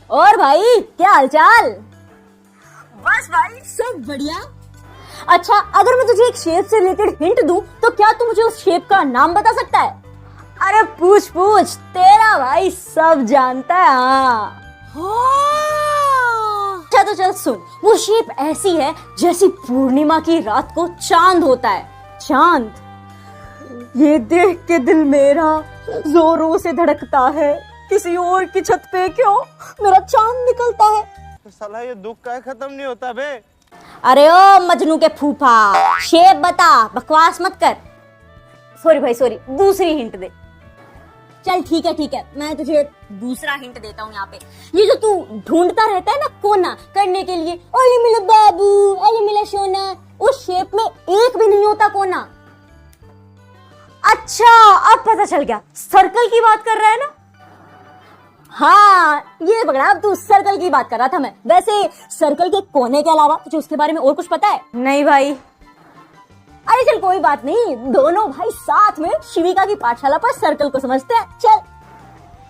और भाई क्या हालचाल? बस भाई सब बढ़िया। अच्छा, अगर मैं तुझे एक शेप से रिलेटेड हिंट दूं तो क्या तू मुझे उस शेप का नाम बता सकता है? अरे पूछ पूछ, तेरा भाई सब जानता है। अच्छा तो चल सुन, वो शेप ऐसी है जैसी पूर्णिमा की रात को चांद होता है। चांद, ये देख के दिल मेरा जोरों से धड़कता है, किसी और की छत पे क्यों मेरा चांद निकलता है। तो साला ये दुख का खत्म नहीं होता बे। अरे ओ मजनू के फूफा, शेप बता, बकवास मत कर। सॉरी भाई सॉरी, दूसरी हिंट दे। चल ठीक है, मैं तुझे दूसरा हिंट देता हूँ। यहाँ पे ये जो तू ढूंढता रहता है ना कोना करने के लिए, ओले मिला बाबू, ओले मिला सोना, उस शेप में एक भी नहीं होता कोना। अच्छा अब पता चल गया, सर्कल की बात कर रहा है ना। हाँ ये पकड़ा, अब तू सर्कल की बात कर रहा था। मैं वैसे सर्कल के कोने के अलावा तुझे उसके बारे में और कुछ पता है? नहीं भाई। अरे चल कोई बात नहीं, दोनों भाई साथ में शिविका की पाठशाला पर सर्कल को समझते हैं।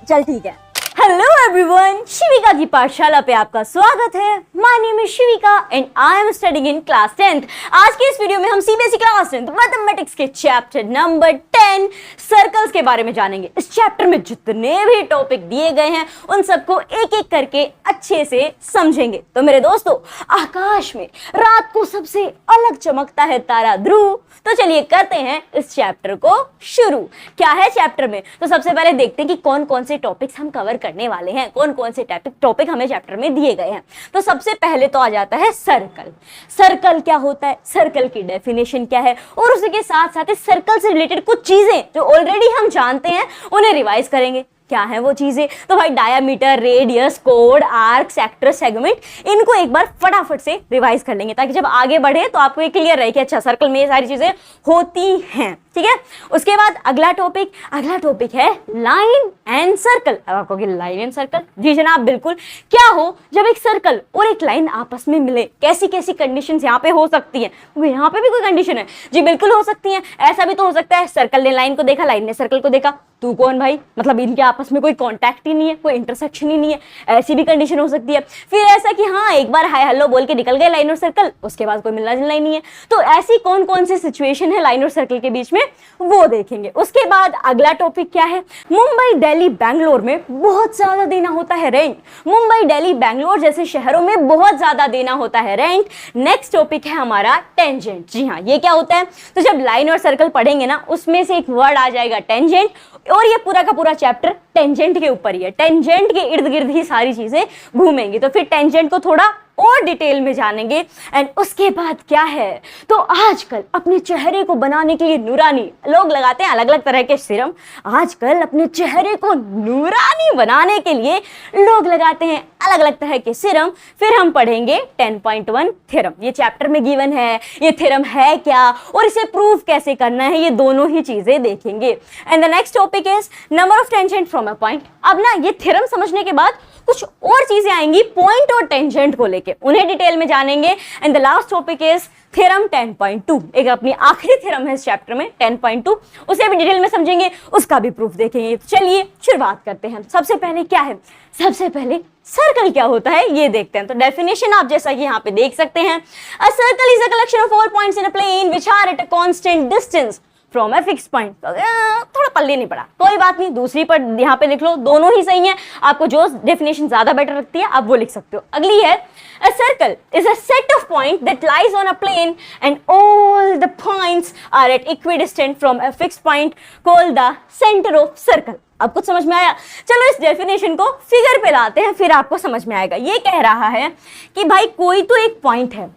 चल ठीक है। हेलो एवरीवन, शिविका की पाठशाला पे आपका स्वागत है। My name is Shivika and I am studying in class 10th। आज के इस वीडियो में हम सीबीएसई क्लास 10th मैथमेटिक्स के चैप्टर नंबर 10 सर्कल्स के बारे में जानेंगे। इस चैप्टर में जितने भी टॉपिक दिए गए हैं उन सबको एक एक करके अच्छे से समझेंगे। तो मेरे दोस्तों, आकाश में रात को सबसे अलग चमकता है तारा ध्रुव। तो चलिए करते हैं इस चैप्टर को शुरू। क्या है चैप्टर में, तो सबसे पहले देखते हैं कि कौन कौन से टॉपिक्स हम कवर करने वाले हैं, कौन कौन से टॉपिक हमें चैप्टर में दिए गए हैं। तो सबसे पहले तो आ जाता है सर्कल। सर्कल क्या होता है, सर्कल की डेफिनेशन क्या है, और उसके साथ साथ सर्कल से रिलेटेड कुछ चीजें जो ऑलरेडी हम जानते हैं उन्हें रिवाइज करेंगे। क्या है वो चीजें, तो भाई diameter, radius, code, arc, sector, segment, इनको एक बार फटाफट से रिवाइज कर लेंगे ताकि जब आगे बढ़े तो आपको ये क्लियर रहे कि अच्छा सर्कल में ये सारी चीजें होती हैं। ठीक है, उसके बाद अगला टॉपिक है लाइन एंड सर्कल। अब आपको लाइन एंड सर्कल, जी जनाब बिल्कुल। क्या हो जब एक सर्कल और एक लाइन आपस में मिले, कैसी कैसी कंडीशंस यहाँ पे हो सकती है? यहाँ पे भी कोई कंडीशन है? जी बिल्कुल हो सकती है। ऐसा भी तो हो सकता है सर्कल ने लाइन को देखा, लाइन ने सर्कल को देखा, तू कौन भाई, मतलब इनके आपस में कोई कांटेक्ट ही नहीं है, कोई इंटरसेक्शन ही नहीं है। ऐसी भी कंडीशन हो सकती है। फिर ऐसा कि हाँ एक बार हाय हेलो बोल के निकल गए लाइन और सर्कल, उसके बाद कोई मिलना जुलना ही नहीं है। तो ऐसी कौन कौन सी सिचुएशन है लाइन और सर्कल के बीच में, वो देखेंगे। उसके बाद अगला टॉपिक क्या है, मुंबई, दिल्ली, बैंगलोर में बहुत ज्यादा देना होता है रेंट। मुंबई, दिल्ली, बैंगलोर जैसे शहरों में बहुत ज्यादा देना होता है रेंट। नेक्स्ट टॉपिक है हमारा टेंजेंट। जी हाँ, ये क्या होता है, तो जब लाइन और सर्कल पढ़ेंगे ना उसमें से एक वर्ड आ जाएगा टेंजेंट, और ये पूरा का पूरा चैप्टर टेंजेंट के ऊपर ही है। टेंजेंट के इर्द गिर्द ही सारी चीजें घूमेंगी। तो फिर टेंजेंट को थोड़ा और डिटेल में जानेंगे। एंड उसके बाद क्या है, तो आजकल अपने चेहरे को बनाने के लिए नूरानी लोग लगाते हैं अलग अलग तरह के सीरम। आजकल अपने चेहरे को नूरानी बनाने के लिए लोग लगाते हैं अलग अलग तरह के सीरम। फिर हम पढ़ेंगे 10.1 थ्योरम। ये चैप्टर में गिवन है, ये थ्योरम है क्या और इसे प्रूव कैसे करना है, ये दोनों ही चीजें देखेंगे। And the next topic is number of tangent from a point. अब ना ये थ्योरम समझने के बाद कुछ और चीजें आएंगी पॉइंट और टेंजेंट को लेके, उन्हें डिटेल में जानेंगे। And the last topic is theorem 10.2। एक अपनी आखिरी थ्योरम है इस चैप्टर में 10.2, उसे भी डिटेल में समझेंगे, उसका भी प्रूफ देखेंगे। चलिए शुरुआत करते हैं। सबसे पहले क्या है, सबसे पहले सर्कल क्या होता है ये देखते हैं। तो डेफिनेशन आप जैसा कि यहाँ पे देख सकते हैं, a circle is a collection of all points in a plane which are at a constant distance from a fix point. थोड़ा पल्ले नहीं पड़ा, कोई बात नहीं, दूसरी पर यहाँ पे लिख लो, दोनों ही सही है। आपको जो डेफिनेशन ज्यादा बेटर लगती है आप वो लिख सकते हो। अगली है, a circle is a set of points that lies on a plane and all the points are at equidistant from a fixed point called the center of circle। अब कुछ समझ में आया? चलो इस डेफिनेशन को फिगर पे लाते हैं, फिर आपको समझ में आएगा। ये कह रहा है कि भाई कोई तो एक पॉइंट है,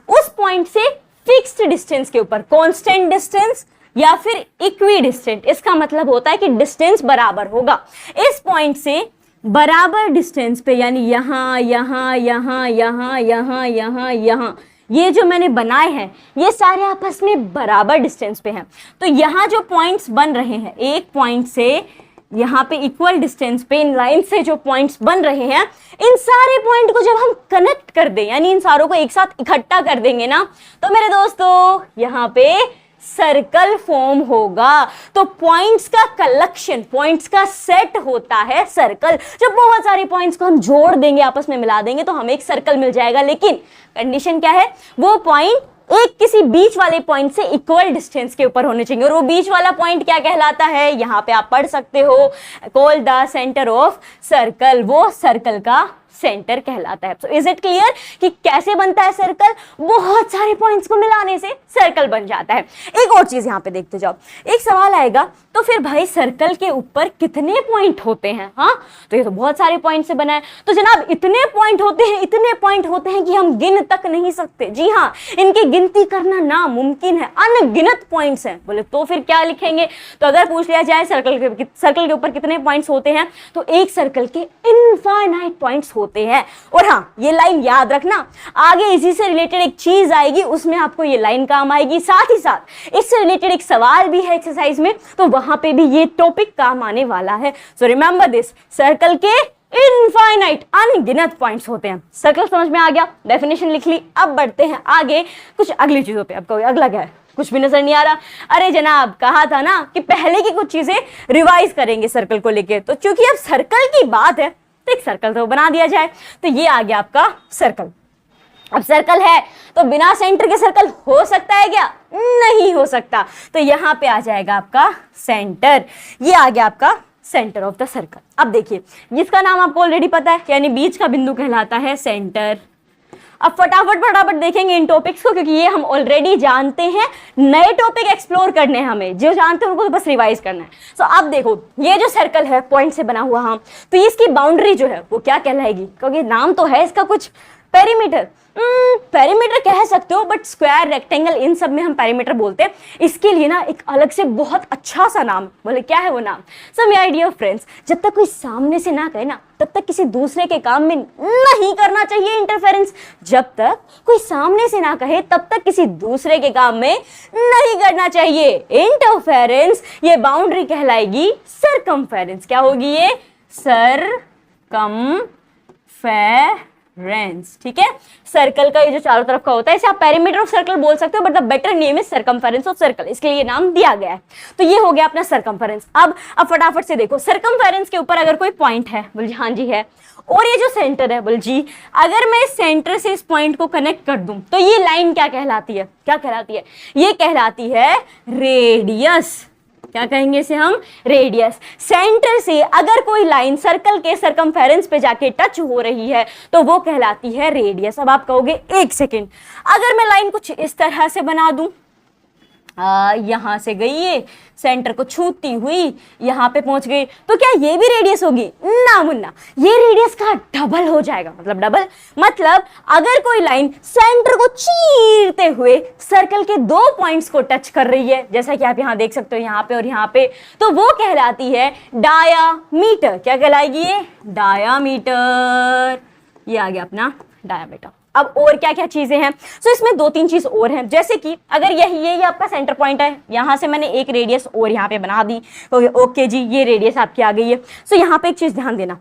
उस पॉइंट से फिक्स्ड डिस्टेंस के ऊपर, कांस्टेंट डिस्टेंस या फिर इक्वी डिस्टेंट, इसका मतलब होता है कि डिस्टेंस बराबर होगा। इस पॉइंट से बराबर डिस्टेंस पे, यानी यहाँ यहाँ यहाँ यहाँ यहाँ यहाँ यहाँ, ये जो मैंने बनाए हैं ये सारे आपस में बराबर डिस्टेंस पे हैं। तो यहाँ जो पॉइंट्स बन रहे हैं, एक पॉइंट से यहाँ पे इक्वल डिस्टेंस पे इन लाइन से जो पॉइंट्स बन रहे हैं, इन सारे पॉइंट को जब हम कनेक्ट कर दें, यानी इन सारों को एक साथ इकट्ठा कर देंगे ना, तो मेरे दोस्तों यहाँ पे सर्कल फॉर्म होगा। तो पॉइंट्स का कलेक्शन, पॉइंट्स का सेट होता है सर्कल। जब बहुत सारे पॉइंट्स को हम जोड़ देंगे, आपस में मिला देंगे, तो हमें एक सर्कल मिल जाएगा। लेकिन कंडीशन क्या है, वो पॉइंट एक किसी बीच वाले पॉइंट से इक्वल डिस्टेंस के ऊपर होने चाहिए। और वो बीच वाला पॉइंट क्या कहलाता है, यहां पे आप पढ़ सकते हो, call the centre of circle. वो सर्कल का सेंटर कहलाता है। सो इज इट क्लियर कि कैसे बनता है सर्कल? बहुत सारे पॉइंट्स को मिलाने से सर्कल बन जाता है। एक और चीज यहां पे देखते जाओ, एक सवाल आएगा, तो फिर भाई सर्कल के ऊपर कितने पॉइंट होते हैं? हाँ, तो ये तो बहुत सारे पॉइंट से बना है। तो जनाब इतने पॉइंट होते हैं, इतने पॉइंट होते हैं कि हम गिन तक नहीं सकते। जी हाँ, इनकी गिनती करना नामुमकिन है, अनगिनत पॉइंट्स हैं। बोले तो फिर क्या लिखेंगे? तो अगर पूछ लिया जाए सर्कल के ऊपर कितने पॉइंट्स होते हैं, तो एक सर्कल के इनफाइनाइट पॉइंट्स होते हैं। और हाँ, ये लाइन याद रखना, आगे इसी से रिलेटेड एक चीज आएगी, उसमें आपको ये लाइन काम आएगी। साथ ही साथ इससे रिलेटेड एक सवाल भी है एक्सरसाइज में, तो वहां पे भी ये टॉपिक काम आने वाला है। सो रिमेंबर दिस, सर्कल के इनफाइनाइट अनगिनत पॉइंट्स होते हैं। सर्कल समझ में आ गया, डेफिनेशन लिख ली। अब बढ़ते हैं आगे कुछ अगली चीजों पे। अब कहोगे अगला क्या है, कुछ भी नजर नहीं आ रहा। अरे जनाब, कहा था ना कि पहले की कुछ चीजें रिवाइज करेंगे सर्कल को लेके। तो चूंकि अब सर्कल की बात है, तो एक सर्कल तो बना दिया जाए। तो ये आ गया आपका सर्कल। अब सर्कल है तो बिना सेंटर के सर्कल हो सकता है क्या? नहीं हो सकता। तो यहां पे आ जाएगा आपका सेंटर। ये आ गया आपका सेंटर ऑफ द सर्कल। अब देखिए, जिसका नाम आपको ऑलरेडी पता है, यानी बीच का बिंदु कहलाता है सेंटर। अब फटाफट देखेंगे इन टॉपिक्स को, क्योंकि ये हम ऑलरेडी जानते हैं। नए टॉपिक एक्सप्लोर करने हैं हमें, जो जानते हैं उनको तो बस रिवाइज करना है। सो अब देखो, ये जो सर्कल है पॉइंट से बना हुआ, हम तो इसकी बाउंड्री जो है वो क्या कहलाएगी? क्योंकि नाम तो है इसका कुछ, पेरीमीटर। पेरीमीटर कह सकते हो, बट स्क्वायर, रेक्टेंगल, इन सब में हम पेरीमीटर बोलते हैं। इसके लिए ना एक अलग से बहुत अच्छा सा नाम, बोले क्या है वो नाम? सो माय डियर फ्रेंड्स, जब तक कोई सामने से ना कहे ना, तब तक किसी दूसरे के काम में नहीं करना चाहिए इंटरफेरेंस। जब तक कोई सामने से ना कहे, तब तक किसी दूसरे के काम में नहीं करना चाहिए इंटरफेरेंस। ये बाउंड्री कहलाएगी सरकमफेरेंस। क्या होगी ये? सरकमफेरेंस। ठीक है, सर्कल का ये जो चारों तरफ का होता है, इसे आप पेरीमीटर ऑफ सर्कल बोल सकते हो, but the better name is circumference of circle. इसके लिए नाम दिया गया है। तो ये हो गया अपना सरकमफेरेंस। अब फटाफट से देखो, सरकमफेरेंस के ऊपर अगर कोई पॉइंट है, बोल हाँ जी है, और ये जो सेंटर है, बोल जी, अगर मैं इस सेंटर से इस पॉइंट को कनेक्ट कर दूं, तो ये लाइन क्या कहलाती है? क्या कहलाती है? ये कहलाती है रेडियस। क्या कहेंगे इसे हम? रेडियस। सेंटर से अगर कोई लाइन सर्कल के सरकमफेरेंस पे जाके टच हो रही है, तो वो कहलाती है रेडियस। अब आप कहोगे एक सेकेंड, अगर मैं लाइन कुछ इस तरह से बना दूं, यहां से गई ये, सेंटर को छूती हुई यहां पे पहुंच गई, तो क्या ये भी रेडियस होगी? ना मुन्ना, ये रेडियस का डबल हो जाएगा। मतलब डबल मतलब अगर कोई लाइन सेंटर को चीरते हुए सर्कल के दो पॉइंट्स को टच कर रही है, जैसा कि आप यहां देख सकते हो, यहां पे और यहां पे, तो वो कहलाती है डायामीटर। क्या कहलाएगी ये? डायामीटर। ये आ गया अपना डायामीटर। अब और क्या क्या चीजें हैं? सो इसमें दो तीन चीज और हैं, जैसे कि अगर ये आपका सेंटर पॉइंट है, यहां से मैंने एक रेडियस और यहां पे बना दी, ओके जी, ये रेडियस आपकी आ गई है। सो यहां पे एक चीज ध्यान देना,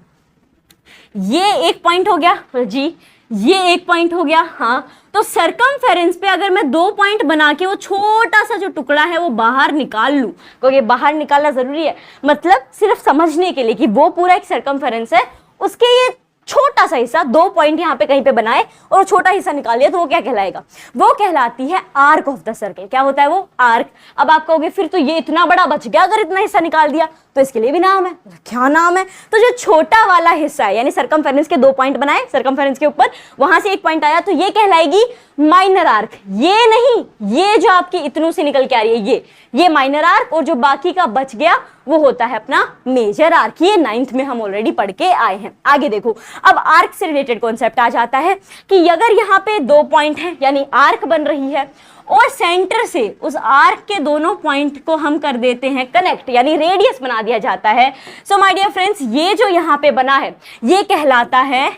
ये एक पॉइंट हो गया जी, ये एक पॉइंट हो गया। हाँ, तो सरकमफेरेंस पे अगर मैं दो पॉइंट बना के वो छोटा सा जो टुकड़ा है वो बाहर निकाल लूं, क्योंकि बाहर निकालना जरूरी है, मतलब सिर्फ समझने के लिए कि वो पूरा एक सरकमफेरेंस है, उसके ये छोटा सा हिस्सा, दो पॉइंट यहां पे कहीं पे बनाए और छोटा हिस्सा निकाल लिया, तो वो क्या कहलाएगा? वो कहलाती है आर्क ऑफ द सर्कल। क्या होता है वो? आर्क। अब आप कहोगे फिर तो ये इतना बड़ा बच गया अगर इतना हिस्सा निकाल दिया, तो इसके लिए भी नाम है। क्या नाम है? तो जो छोटा वाला हिस्सा है, यानी सरकमफेरेंस के दो पॉइंट बनाए सरकमफेरेंस के ऊपर, वहां से एक पॉइंट आया, तो ये कहलाएगी माइनर आर्क। ये नहीं, ये जो आपकी इतनों से निकल के आ रही है, ये माइनर आर्क, और जो बाकी का बच गया वो होता है अपना मेजर आर्क। ये 9th में हम ऑलरेडी पढ़ के आए हैं। आगे देखो, अब आर्क से रिलेटेड कॉन्सेप्ट आ जाता है कि अगर यहाँ पे दो पॉइंट हैं, यानी आर्क बन रही है, और सेंटर से उस आर्क के दोनों पॉइंट को हम कर देते हैं कनेक्ट, यानी रेडियस बना दिया जाता है। सो माय डियर फ्रेंड्स, ये जो यहाँ पे बना है ये कहलाता है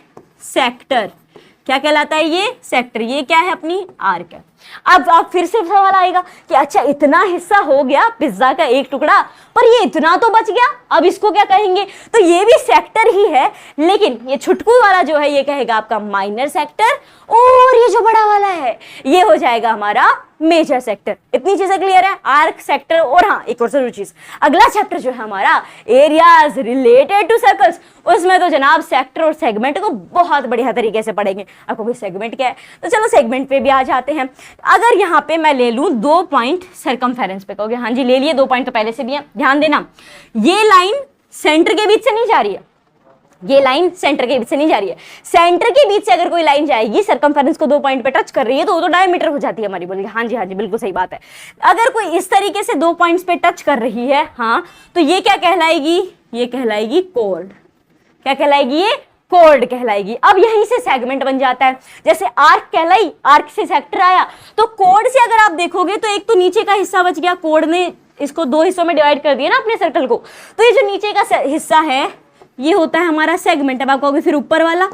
सेक्टर। क्या कहलाता है ये? सेक्टर। ये क्या है? अपनी आर्क है। अब फिर से सवाल आएगा कि अच्छा इतना हिस्सा हो गया पिज्जा का एक टुकड़ा, पर ये इतना तो बच गया, अब इसको क्या कहेंगे? तो ये भी सेक्टर ही है, लेकिन ये छुटकू वाला जो है ये कहेगा आपका माइनर सेक्टर, और ये जो बड़ा वाला है ये हो जाएगा हमारा मेजर सेक्टर। इतनी चीजें क्लियर है, आर्क, सेक्टर, और हाँ एक और जरूरी चीज, अगला चैप्टर जो है हमारा एरियाज रिलेटेड टू सर्कल्स, उसमें तो जनाब सेक्टर और सेगमेंट को बहुत बढ़िया तरीके से पढ़ेंगे। आपको भी सेगमेंट क्या है, तो चलो सेगमेंट पे भी आ जाते हैं। अगर यहाँ पे मैं ले लूं 2 पॉइंट सर्कमफेरेंस पे, कहोगे हाँ जी ले लिए, 2 पॉइंट तो पहले से भी है। ध्यान देना, ये लाइन सेंटर के बीच से नहीं जा रही है, ये लाइन सेंटर के बीच से नहीं जा रही है। सेंटर के बीच से अगर कोई लाइन जाएगी सर्कमफेरेंस को 2 पॉइंट पे टच कर रही है तो वो तो डायमीटर हो जाती है हमारी। बोलिए हाँ जी बिल्कुल सही बात है। अगर कोई इस तरीके से 2 पॉइंट्स पे टच कर रही है, हाँ, तो ये क्या कहलाएगी, ये कहलाएगी कोर्ड। क्या कहलाएगी, ये कोर्ड कहलाएगी। अब यहीं से सेगमेंट बन जाता है, जैसे आर्क कहलाई, आर्क से सेक्टर आया, तो कोर्ड से अगर आप देखोगे तो एक तो नीचे का हिस्सा बच गया, कोर्ड ने इसको 2 हिस्सों में डिवाइड कर दिया ना अपने सर्कल को, तो ये जो नीचे का हिस्सा है ये होता है हमारा सेगमेंट। अब आप कहोगे फिर ऊपर वाला,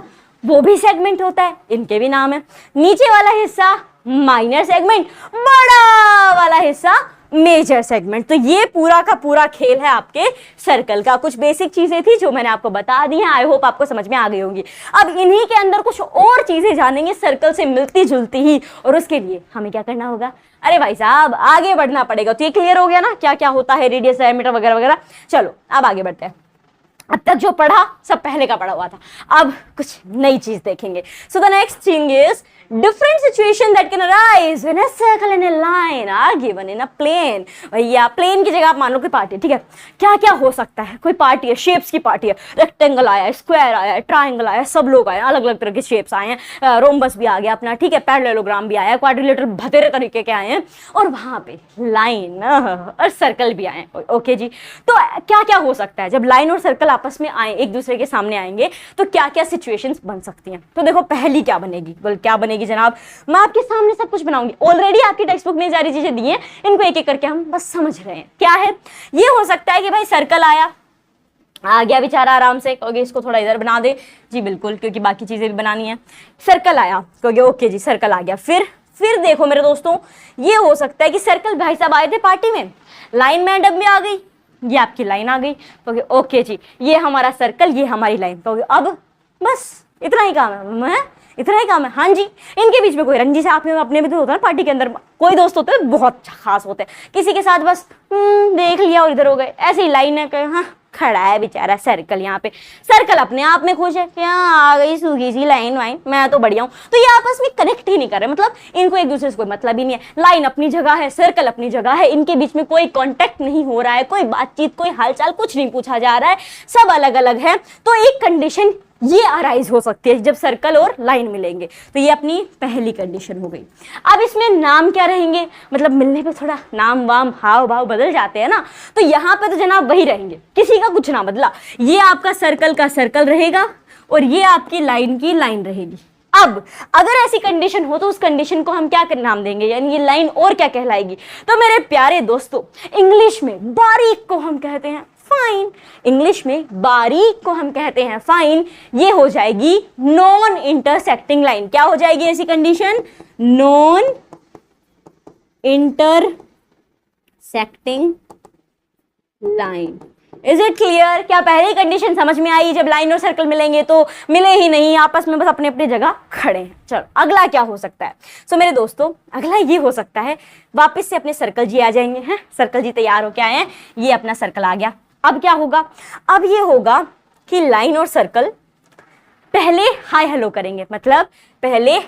वो भी सेगमेंट होता है, इनके भी नाम है। नीचे वाला हिस्सा माइनर सेगमेंट, बड़ा वाला हिस्सा मेजर सेगमेंट। तो ये पूरा का पूरा खेल है आपके सर्कल का। कुछ बेसिक चीजें थी जो मैंने आपको बता दी हैं, आई होप आपको समझ में आ गई होंगी। अब इन्हीं के अंदर कुछ और चीजें जानेंगे सर्कल से मिलती जुलती ही, और उसके लिए हमें क्या करना होगा, अरे भाई साहब आगे बढ़ना पड़ेगा। तो ये क्लियर हो गया ना क्या क्या होता है, रेडियस, डायमीटर वगैरह वगैरह। चलो अब आगे बढ़ते हैं। अब तक जो पढ़ा सब पहले का पढ़ा हुआ था, अब कुछ नई चीज देखेंगे। So the next thing is different situation that can arise when a circle and a line are given in a plane। भैया प्लेन की जगह आप मान लो कि पार्टी है, ठीक है, क्या क्या हो सकता है, कोई पार्टी है, शेप्स की पार्टी है, रेक्टेंगल आया है, स्क्वायर आया है, ट्राइंगल आया है, सब लोग आए, अलग अलग तरह के शेप्स आए हैं, रोम्बस भी आ गया अपना, ठीक है, पैरेललोग्राम भी आया है, क्वाड्रिलेटरल भतेरे तरीके के आए हैं, और वहां पे लाइन और सर्कल भी आए। ओके जी, तो क्या क्या हो सकता है जब लाइन और सर्कल आपस में आए, एक दूसरे के सामने आएंगे, तो क्या क्या सिचुएशंस बन सकती हैं। तो देखो पहली क्या बनेगी, बोल क्या बनेगी जनाब, मैं आपके सामने सब कुछ बनाऊंगी। ऑलरेडी आपकी टेक्स्ट बुक में सारी चीजें दी हैं, इनको एक एक करके हम बस समझ रहे हैं। क्या है, ये हो सकता है कि भाई सर्कल आया, आ गया बेचारा आराम से, कहोगे इसको थोड़ा इधर बना दे, जी बिल्कुल, क्योंकि बाकी चीजें भी बनानी है। सर्कल आया, कहोगे ओके जी सर्कल आ गया। फिर देखो मेरे दोस्तों, ये हो सकता है कि सर्कल भाई साहब आए थे पार्टी में, लाइन में डब में आ गई, ये आपकी लाइन आ गई, कहोगे ओके जी ये हमारा सर्कल, ये हमारी लाइन, कहोगे अब बस इतना ही काम है, इतना ही काम है। हाँ जी, इनके बीच में कोई रंजिश आप में अपने भी तो होता है, पार्टी के अंदर कोई दोस्त होते हैं बहुत खास होते हैं, किसी के साथ बस देख लिया और इधर हो गए, ऐसे ही लाइन है, हाँ खड़ा है बेचारा सर्कल, यहाँ पे सर्कल अपने आप में खुश है कि हाँ आ गई सूखी सी लाइन वाइन, मैं तो बढ़िया हूँ। तो ये आपस में कनेक्ट ही नहीं कर रहे, मतलब इनको एक दूसरे से कोई मतलब ही नहीं है। लाइन अपनी जगह है, सर्कल अपनी जगह है, इनके बीच में कोई कांटेक्ट नहीं हो रहा है, कोई बातचीत, कोई हालचाल कुछ नहीं पूछा जा रहा है, सब अलग अलग है। तो एक कंडीशन ये अराइज हो सकती है जब सर्कल और लाइन मिलेंगे, तो ये अपनी पहली कंडीशन हो गई। अब इसमें नाम क्या रहेंगे, मतलब मिलने पे थोड़ा नाम वाम हाव भाव बदल जाते हैं ना, तो यहाँ पे तो जनाब वही रहेंगे, किसी का कुछ ना बदला। ये आपका सर्कल का सर्कल रहेगा और ये आपकी लाइन की लाइन रहेगी। अब अगर ऐसी कंडीशन हो तो उस कंडीशन को हम क्या नाम देंगे, यानी ये लाइन और क्या कहलाएगी। तो मेरे प्यारे दोस्तों, इंग्लिश में बारीक को हम कहते हैं फाइन, इंग्लिश में बारीक को हम कहते हैं फाइन। ये हो जाएगी नॉन इंटरसेक्टिंग लाइन। क्या हो जाएगी ऐसी condition, non intersecting line. Is it clear, क्या पहली कंडीशन समझ में आई, जब लाइन और सर्कल मिलेंगे तो मिले ही नहीं, आपस में बस अपने अपने जगह खड़े हैं। चलो अगला क्या हो सकता है। सो मेरे दोस्तों अगला ये हो सकता है, वापस से अपने सर्कल जी आ जाएंगे हैं, सर्कल जी तैयार हो के आए हैं, ये अपना सर्कल आ गया। अब क्या होगा, अब ये होगा कि लाइन और सर्कल पहले हाय हेलो करेंगे, मतलब पहले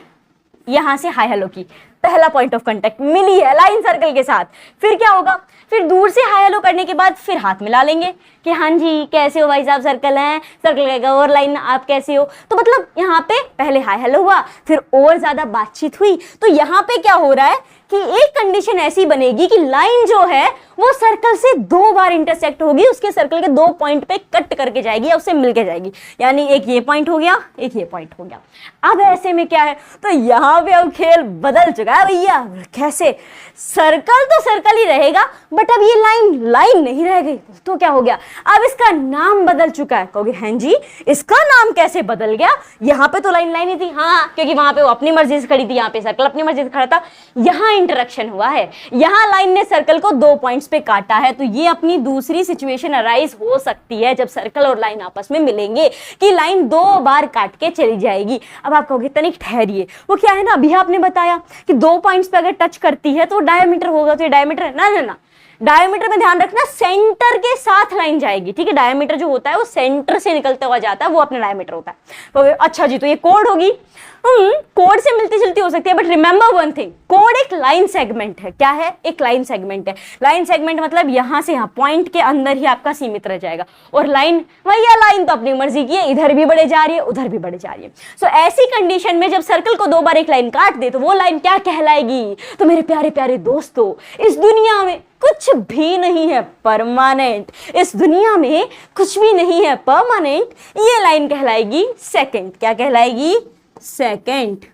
यहां से हाय हेलो की, पहला पॉइंट ऑफ कांटेक्ट मिली है लाइन सर्कल के साथ। फिर क्या होगा, फिर दूर से हाय हेलो करने के बाद फिर हाथ मिला लेंगे कि हाँ जी कैसे हो भाई साहब, सर्कल है, सर्कल कहेगा और लाइन आप कैसे हो। तो मतलब यहाँ पे पहले हाय हेलो हुआ, फिर और ज्यादा बातचीत हुई। तो यहाँ पे क्या हो रहा है कि एक कंडीशन ऐसी बनेगी कि लाइन जो है वो सर्कल से 2 बार इंटरसेक्ट होगी, उसके सर्कल के 2 पॉइंट पे कट करके जाएगी या उससे मिलके जाएगी, यानी एक ये पॉइंट हो गया, एक ये पॉइंट हो गया। अब ऐसे में क्या है, तो यहाँ पे अब खेल बदल चुका है भैया। कैसे, सर्कल तो सर्कल ही रहेगा बट अब ये लाइन लाइन नहीं रह गई, तो क्या हो गया, अब इसका नाम बदल चुका है। कहोगे हैं जी इसका नाम कैसे बदल गया, यहाँ पे तो लाइन लाइन ही थी। हाँ, क्योंकि वहां पे वो अपनी मर्जी से खड़ी थी, यहाँ पे सर्कल अपनी मर्जी से खड़ा था, यहाँ इंटरेक्शन हुआ है। यहां लाइन ने सर्कल को 2 पॉइंट्स पे काटा है, तो ये अपनी दूसरी सिचुएशन अराइज हो सकती है जब सर्कल और लाइन आपस में मिलेंगे कि लाइन 2 बार काट के चली जाएगी। अब आप कहोगे तनिक ठहरिए, वो क्या है ना, अभी आपने बताया कि 2 पॉइंट्स पे अगर टच करती है तो डायमीटर होगा, तो ये डायमीटर है ना। ना ना, डायमीटर में ध्यान रखना सेंटर के साथ लाइन जाएगी, ठीक है। डायमीटर जो होता है वो सेंटर से निकलते हुआ जाता है, वो अपना डायमीटर होता है। तो अच्छा जी, तो ये कोड होगी, कोड से मिलती जुलती हो सकती है, but remember one thing, code एक लाइन सेगमेंट है। क्या है? एक लाइन सेगमेंट है। लाइन सेगमेंट मतलब यहां से यहां पॉइंट के अंदर ही आपका सीमित रह जाएगा। और लाइन, भैया लाइन तो अपनी मर्जी की है, इधर भी बढ़े जा रही है उधर भी बढ़े जा रही है। सो ऐसी कंडीशन में जब सर्कल को 2 बार एक लाइन काट दे तो वो लाइन क्या कहलाएगी? तो मेरे प्यारे प्यारे दोस्तों, इस दुनिया में कुछ भी नहीं है परमानेंट, इस दुनिया में कुछ भी नहीं है परमानेंट। ये लाइन कहलाएगी सेकंड। क्या कहलाएगी? सेकंड।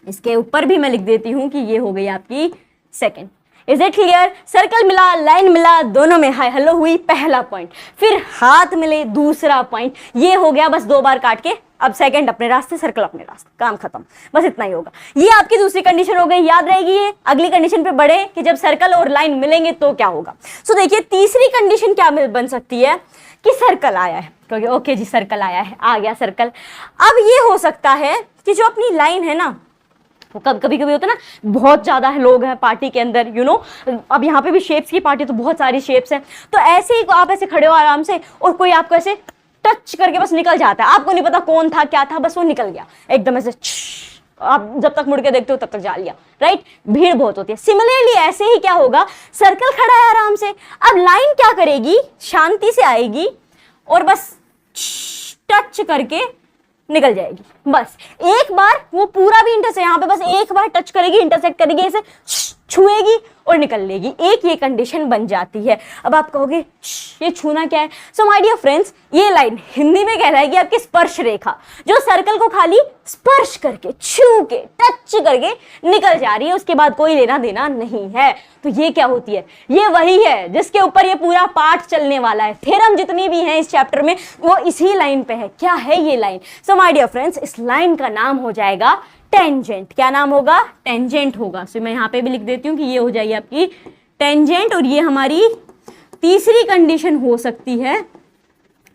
इसके ऊपर भी मैं लिख देती हूं कि ये हो गई आपकी second. Is it clear? Circle मिला, लाइन मिला, दोनों में हाय हेलो हुई, पहला पॉइंट। फिर हाथ मिले, दूसरा पॉइंट। ये हो गया बस 2 बार काट के। अब सेकंड अपने रास्ते, सर्कल अपने रास्ते, काम खत्म। बस इतना ही होगा। ये आपकी दूसरी कंडीशन हो गई, याद रहेगी ये। अगली कंडीशन पे बढ़े कि जब सर्कल और लाइन मिलेंगे तो क्या होगा। सो देखिए, तीसरी कंडीशन क्या बन सकती है कि सर्कल आया है, क्योंकि ओके जी सर्कल आया है, आ गया सर्कल। अब ये हो सकता है कि जो अपनी लाइन है ना, वो कभी कभी होता है ना, बहुत ज्यादा है लोग हैं पार्टी के अंदर, यू नो, अब यहाँ पे भी शेप्स की पार्टी, तो बहुत सारी शेप्स हैं। तो ऐसे ही आप ऐसे खड़े हो आराम से, और कोई आपको ऐसे टच करके बस निकल जाता है, आपको नहीं पता कौन था क्या था, बस वो निकल गया एकदम ऐसे। आप जब तक मुड़ के देखते हो तब तक जा लिया, राइट। भीड़ बहुत होती है। सिमिलरली ऐसे ही क्या होगा, सर्कल खड़ा है आराम से, अब लाइन क्या करेगी, शांति से आएगी और बस टच करके निकल जाएगी। बस एक बार वो पूरा भी इंटरसेक्ट, यहाँ पे बस एक बार टच करेगी, इंटरसेक्ट करेगी, ऐसे छुएगी और निकल लेगी। एक ये कंडीशन बन जाती है। अब आप कहोगे ये छूना क्या है? सो माय डियर फ्रेंड्स, ये लाइन हिंदी में कहलाएगी आपकी स्पर्श रेखा, जो सर्कल को खाली स्पर्श करके, छू के, टच करके निकल जा रही है, उसके बाद कोई लेना देना नहीं है। तो ये क्या होती है? ये वही है जिसके ऊपर ये पूरा पाठ चलने वाला है। थ्योरम जितनी भी हैं इस चैप्टर में वो इसी लाइन पे है। क्या है ये line? So my dear friends, इस लाइन का नाम हो जाएगा टेंजेंट। क्या नाम होगा? टेंजेंट होगा। सो मैं यहां पे भी लिख देती हूं कि ये हो जाएगी आपकी टेंजेंट। और ये हमारी तीसरी कंडीशन हो सकती है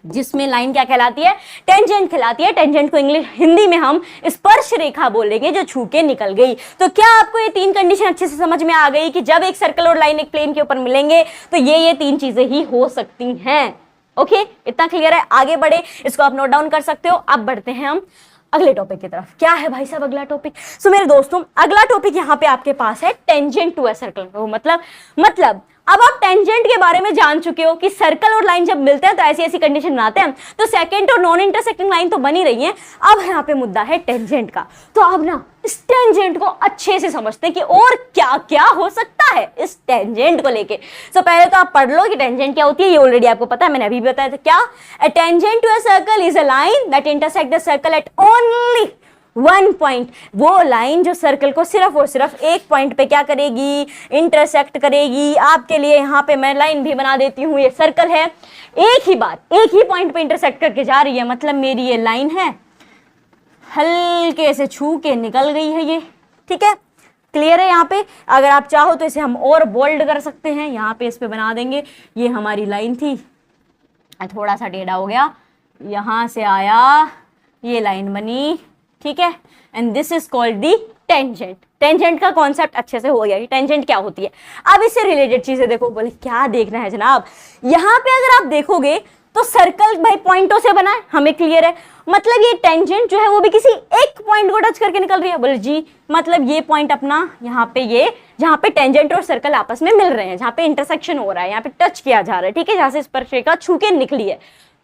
जिसमें लाइन क्या कहलाती है? टेंजेंट कहलाती है। टेंजेंट को इंग्लिश हिंदी में हम स्पर्श रेखा बोलेंगे, जो छू के निकल गई। तो क्या आपको ये 3 कंडीशन अच्छे से समझ में आ गई कि जब एक सर्कल और लाइन एक प्लेन के ऊपर मिलेंगे तो ये 3 चीजें ही हो सकती हैं। ओके, इतना क्लियर है? आगे बढ़े, इसको आप नोट डाउन कर सकते हो। अब बढ़ते हैं हम अगले टॉपिक की तरफ। क्या है भाई साहब अगला टॉपिक? सो मेरे दोस्तों, अगला टॉपिक यहाँ पे आपके पास है टेंजेंट टू अ सर्कल। मतलब अब आप टेंजेंट के बारे में जान चुके हो कि सर्कल और लाइन जब मिलते हैं तो ऐसी ऐसी कंडीशन बनाते हैं। तो सेकंड और नॉन इंटरसेक्टिंग लाइन तो बनी रही है, अब यहाँ पे मुद्दा है टेंजेंट का। तो अब ना इस टेंजेंट को अच्छे से समझते हैं कि और क्या क्या हो सकता है इस टेंजेंट को लेके। सो पहले तो आप पढ़ लो कि टेंजेंट क्या होती है, ये ऑलरेडी आपको पता है, मैंने अभी भी बताया था। क्या? A tangent to a circle is a line that intersect the circle at only 1 point. वो लाइन जो सर्कल को सिर्फ और सिर्फ एक पॉइंट पे क्या करेगी? इंटरसेक्ट करेगी। आपके लिए यहाँ पे मैं लाइन भी बना देती हूँ। ये सर्कल है, एक ही बार एक ही पॉइंट पे इंटरसेक्ट करके जा रही है, मतलब मेरी ये लाइन है, हल्के से छू के निकल गई है ये। ठीक है, क्लियर है? यहाँ पे अगर आप चाहो तो इसे हम और बोल्ड कर सकते हैं, यहाँ पे इस पे बना देंगे। ये हमारी लाइन थी, थोड़ा सा टेढ़ा हो गया, यहां से आया, ये लाइन बनी, ठीक है, and this is called the tangent. Tangent का कॉन्सेप्ट अच्छे से हो गया कि टेंजेंट क्या होती है। अब इससे रिलेटेड चीजें देखो। बोले क्या देखना है जनाब? यहाँ पे अगर आप देखोगे तो सर्कल भाई पॉइंटों से बना है, हमें क्लियर है। मतलब ये टेंजेंट जो है वो भी किसी एक पॉइंट को टच करके निकल रही है। बोले जी मतलब ये पॉइंट अपना यहाँ पे, ये जहाँ पे टेंजेंट और सर्कल आपस में मिल रहे हैं, जहाँ पे इंटरसेक्शन हो रहा है, यहाँ पे टच किया जा रहा है, ठीक है, जहाँ से स्पर्श रेखा छू के निकली है,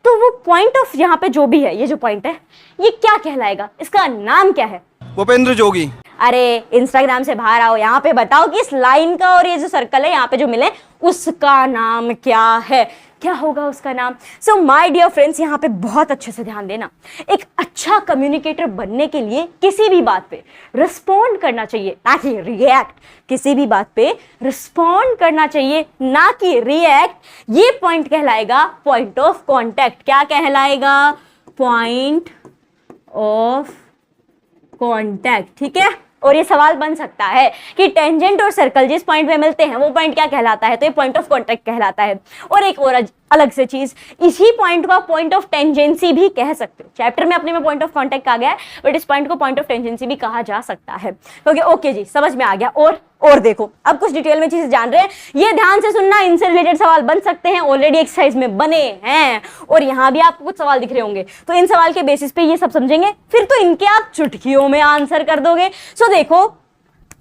तो वो पॉइंट ऑफ यहाँ पे जो भी है, ये जो पॉइंट है, ये क्या कहलाएगा? इसका नाम क्या है? भूपेंद्र जोगी। अरे इंस्टाग्राम से बाहर आओ, यहाँ पे बताओ कि इस लाइन का और ये जो सर्कल है यहाँ पे जो मिले उसका नाम क्या है? क्या होगा उसका नाम? सो माय डियर फ्रेंड्स, यहाँ पे बहुत अच्छे से ध्यान देना। एक अच्छा कम्युनिकेटर बनने के लिए किसी भी बात पे रिस्पॉन्ड करना चाहिए, ना कि रिएक्ट। किसी भी बात पे रिस्पॉन्ड करना चाहिए, ना कि रिएक्ट। ये पॉइंट कहलाएगा पॉइंट ऑफ कॉन्टैक्ट। क्या कहलाएगा? Point of contact. ठीक है, और ये सवाल बन सकता है कि टेंजेंट और सर्कल जिस पॉइंट पे मिलते हैं वो पॉइंट क्या कहलाता है, तो ये पॉइंट ऑफ कॉन्टैक्ट कहलाता है। और एक और अलग से चीज, इसी पॉइंट को पॉइंट ऑफ टेंजेंसी भी कह सकते हो। चैप्टर में अपने में पॉइंट ऑफ कॉन्टैक्ट आ गया है, बट इस पॉइंट को पॉइंट ऑफ टेंजेंसी भी कहा जा सकता है। क्योंकि ओके जी, समझ में आ गया। और देखो, अब कुछ डिटेल में चीजें जान रहे हैं, ये ध्यान से सुनना, इनसे रिलेटेड सवाल बन सकते हैं, ऑलरेडी एक्सरसाइज में बने हैं, और यहाँ भी आपको कुछ सवाल दिख रहे होंगे, तो इन सवाल के बेसिस पे ये सब समझेंगे, फिर तो इनके आप चुटकियों में आंसर कर दोगे। सो देखो,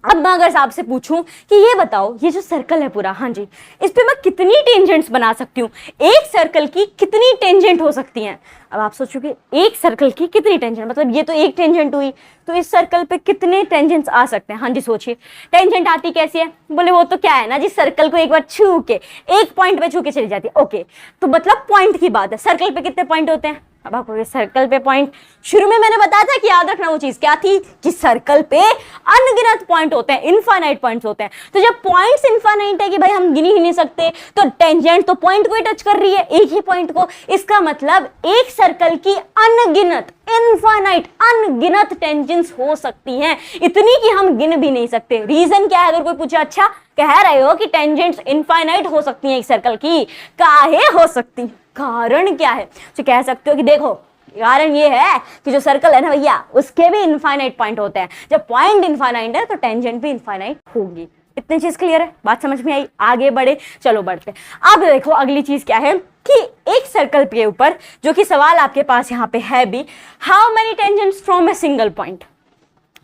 अब मैं अगर आपसे पूछूं कि ये बताओ, ये जो सर्कल है पूरा, हाँ जी, इस पे मैं कितनी टेंजेंट्स बना सकती हूँ, एक सर्कल की कितनी टेंजेंट हो सकती हैं। अब आप सोचोगे एक सर्कल की कितनी टेंजेंट, मतलब ये तो एक टेंजेंट हुई, तो इस सर्कल पे कितने टेंजेंट्स आ सकते हैं। हाँ जी, सोचिए टेंजेंट आती कैसी है, बोले वो तो क्या है ना जी, सर्कल को एक बार छू के, एक पॉइंट पे छू के चली जाती है। ओके, तो मतलब पॉइंट की बात है, सर्कल पे कितने पॉइंट होते हैं। अब आपको सर्कल पे पॉइंट, शुरू में मैंने बताया था कि याद रखना वो चीज क्या थी, कि सर्कल पे अनगिनत पॉइंट होते हैं, इनफाइनाइट पॉइंट्स होते हैं। तो जब पॉइंट्स इनफाइनाइट है कि भाई हम गिन ही नहीं सकते, तो टेंजेंट तो पॉइंट को ही टच कर रही है, एक ही पॉइंट को। इसका मतलब एक सर्कल की अनगिनत, इनफाइनाइट अनगिनत टेंजेंट्स हो सकती हैं, इतनी कि हम गिन भी नहीं सकते। रीजन क्या है, अगर कोई पूछे अच्छा कह रहे हो कि टेंजेंट्स इनफाइनाइट हो सकती हैं एक सर्कल की, काहे हो सकती, कारण क्या है, तो कह सकते हो कि देखो कारण ये है कि जो सर्कल है ना भैया, उसके भी इनफाइनाइट पॉइंट होते हैं, जब पॉइंट इनफाइनाइट है तो टेंजेंट भी इनफाइनाइट होगी। इतनी चीज क्लियर है, बात समझ में आई, आगे बढ़े, चलो बढ़ते। अब देखो अगली चीज क्या है कि एक सर्कल के ऊपर, जो कि सवाल आपके पास यहाँ पे है भी, how many tangents from a single point,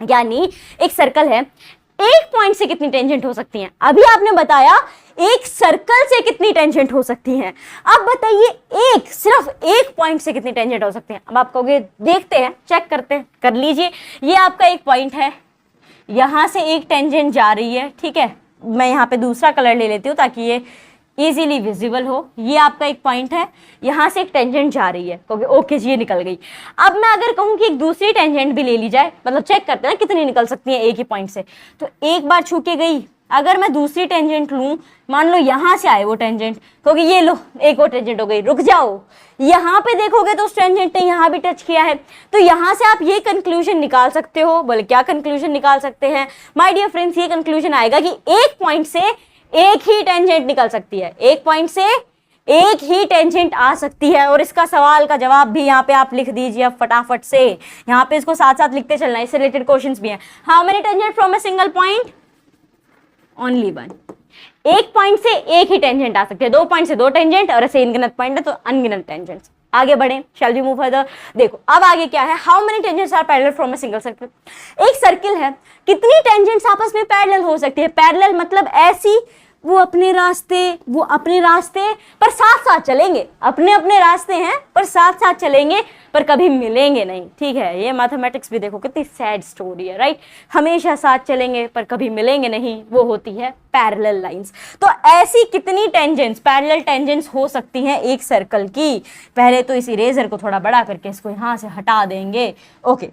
यानी एक सर्कल है, एक पॉइंट से कितनी टेंजेंट हो सकती हैं। अभी आपने बताया एक सर्कल से कितनी टेंजेंट हो सकती हैं, अब बताइए एक, सिर्फ एक पॉइंट से कितनी टेंजेंट हो सकती हैं। अब आप कहोगे देखते हैं, चेक करते हैं, कर लीजिए। ये आपका एक पॉइंट है, यहां से एक टेंजेंट जा रही है, ठीक है, मैं यहाँ पे दूसरा कलर ले लेती हूँ ताकि ये इजीली विजिबल हो। ये आपका एक पॉइंट है, यहां से एक टेंजेंट जा रही है, क्योंकि ओके जी ये निकल गई। अब मैं अगर कहूं कि एक दूसरी टेंजेंट भी ले ली जाए, मतलब चेक करते हैं कितनी निकल सकती है एक ही पॉइंट से, तो एक बार छू के गई, अगर मैं दूसरी टेंजेंट लूं, मान लो यहां से आए वो टेंजेंट, क्योंकि ये लो एक और टेंजेंट हो गई, रुक जाओ, यहां पे देखोगे तो उस टेंजेंट ने यहां भी टच किया है, तो यहां से आप ये कंक्लूजन निकाल सकते हो। बोले क्या कंक्लूजन निकाल सकते हैं माय डियर फ्रेंड्स, ये कंक्लूजन आएगा कि एक पॉइंट से एक ही टेंजेंट निकल सकती है, एक पॉइंट से एक ही टेंजेंट आ सकती है। और इसका सवाल का जवाब भी यहाँ पे आप लिख दीजिए अब फटाफट से, यहाँ पे इसको साथ साथ लिखते चलना है, इससे रिलेटेड क्वेश्चंस भी हैं। How many tangent from a single point, only one. एक पॉइंट से एक ही टेंजेंट आ सकते हैं, दो पॉइंट से दो टेंजेंट, और ऐसे अनगिनत पॉइंट है तो अनगिनत टेंजेंट्स। आगे बढ़े, शैल वी मूव फर्दर। देखो अब आगे क्या है, how many tangents are parallel from a single circle. एक सर्किल है, कितनी टेंजेंट्स आपस में पैरेलल हो सकती है। पैरेलल मतलब ऐसी, वो अपने रास्ते पर साथ साथ चलेंगे, अपने अपने रास्ते हैं पर साथ साथ चलेंगे, पर कभी मिलेंगे नहीं। ठीक है, ये मैथमेटिक्स भी देखो कितनी सैड स्टोरी है, राइट। हमेशा साथ चलेंगे पर कभी मिलेंगे नहीं, वो होती है पैरेलल लाइंस। तो ऐसी कितनी टेंजेंट्स, पैरेलल टेंजेंट्स हो सकती हैं एक सर्कल की। पहले तो इस इरेजर को थोड़ा बड़ा करके इसको यहां से हटा देंगे। ओके,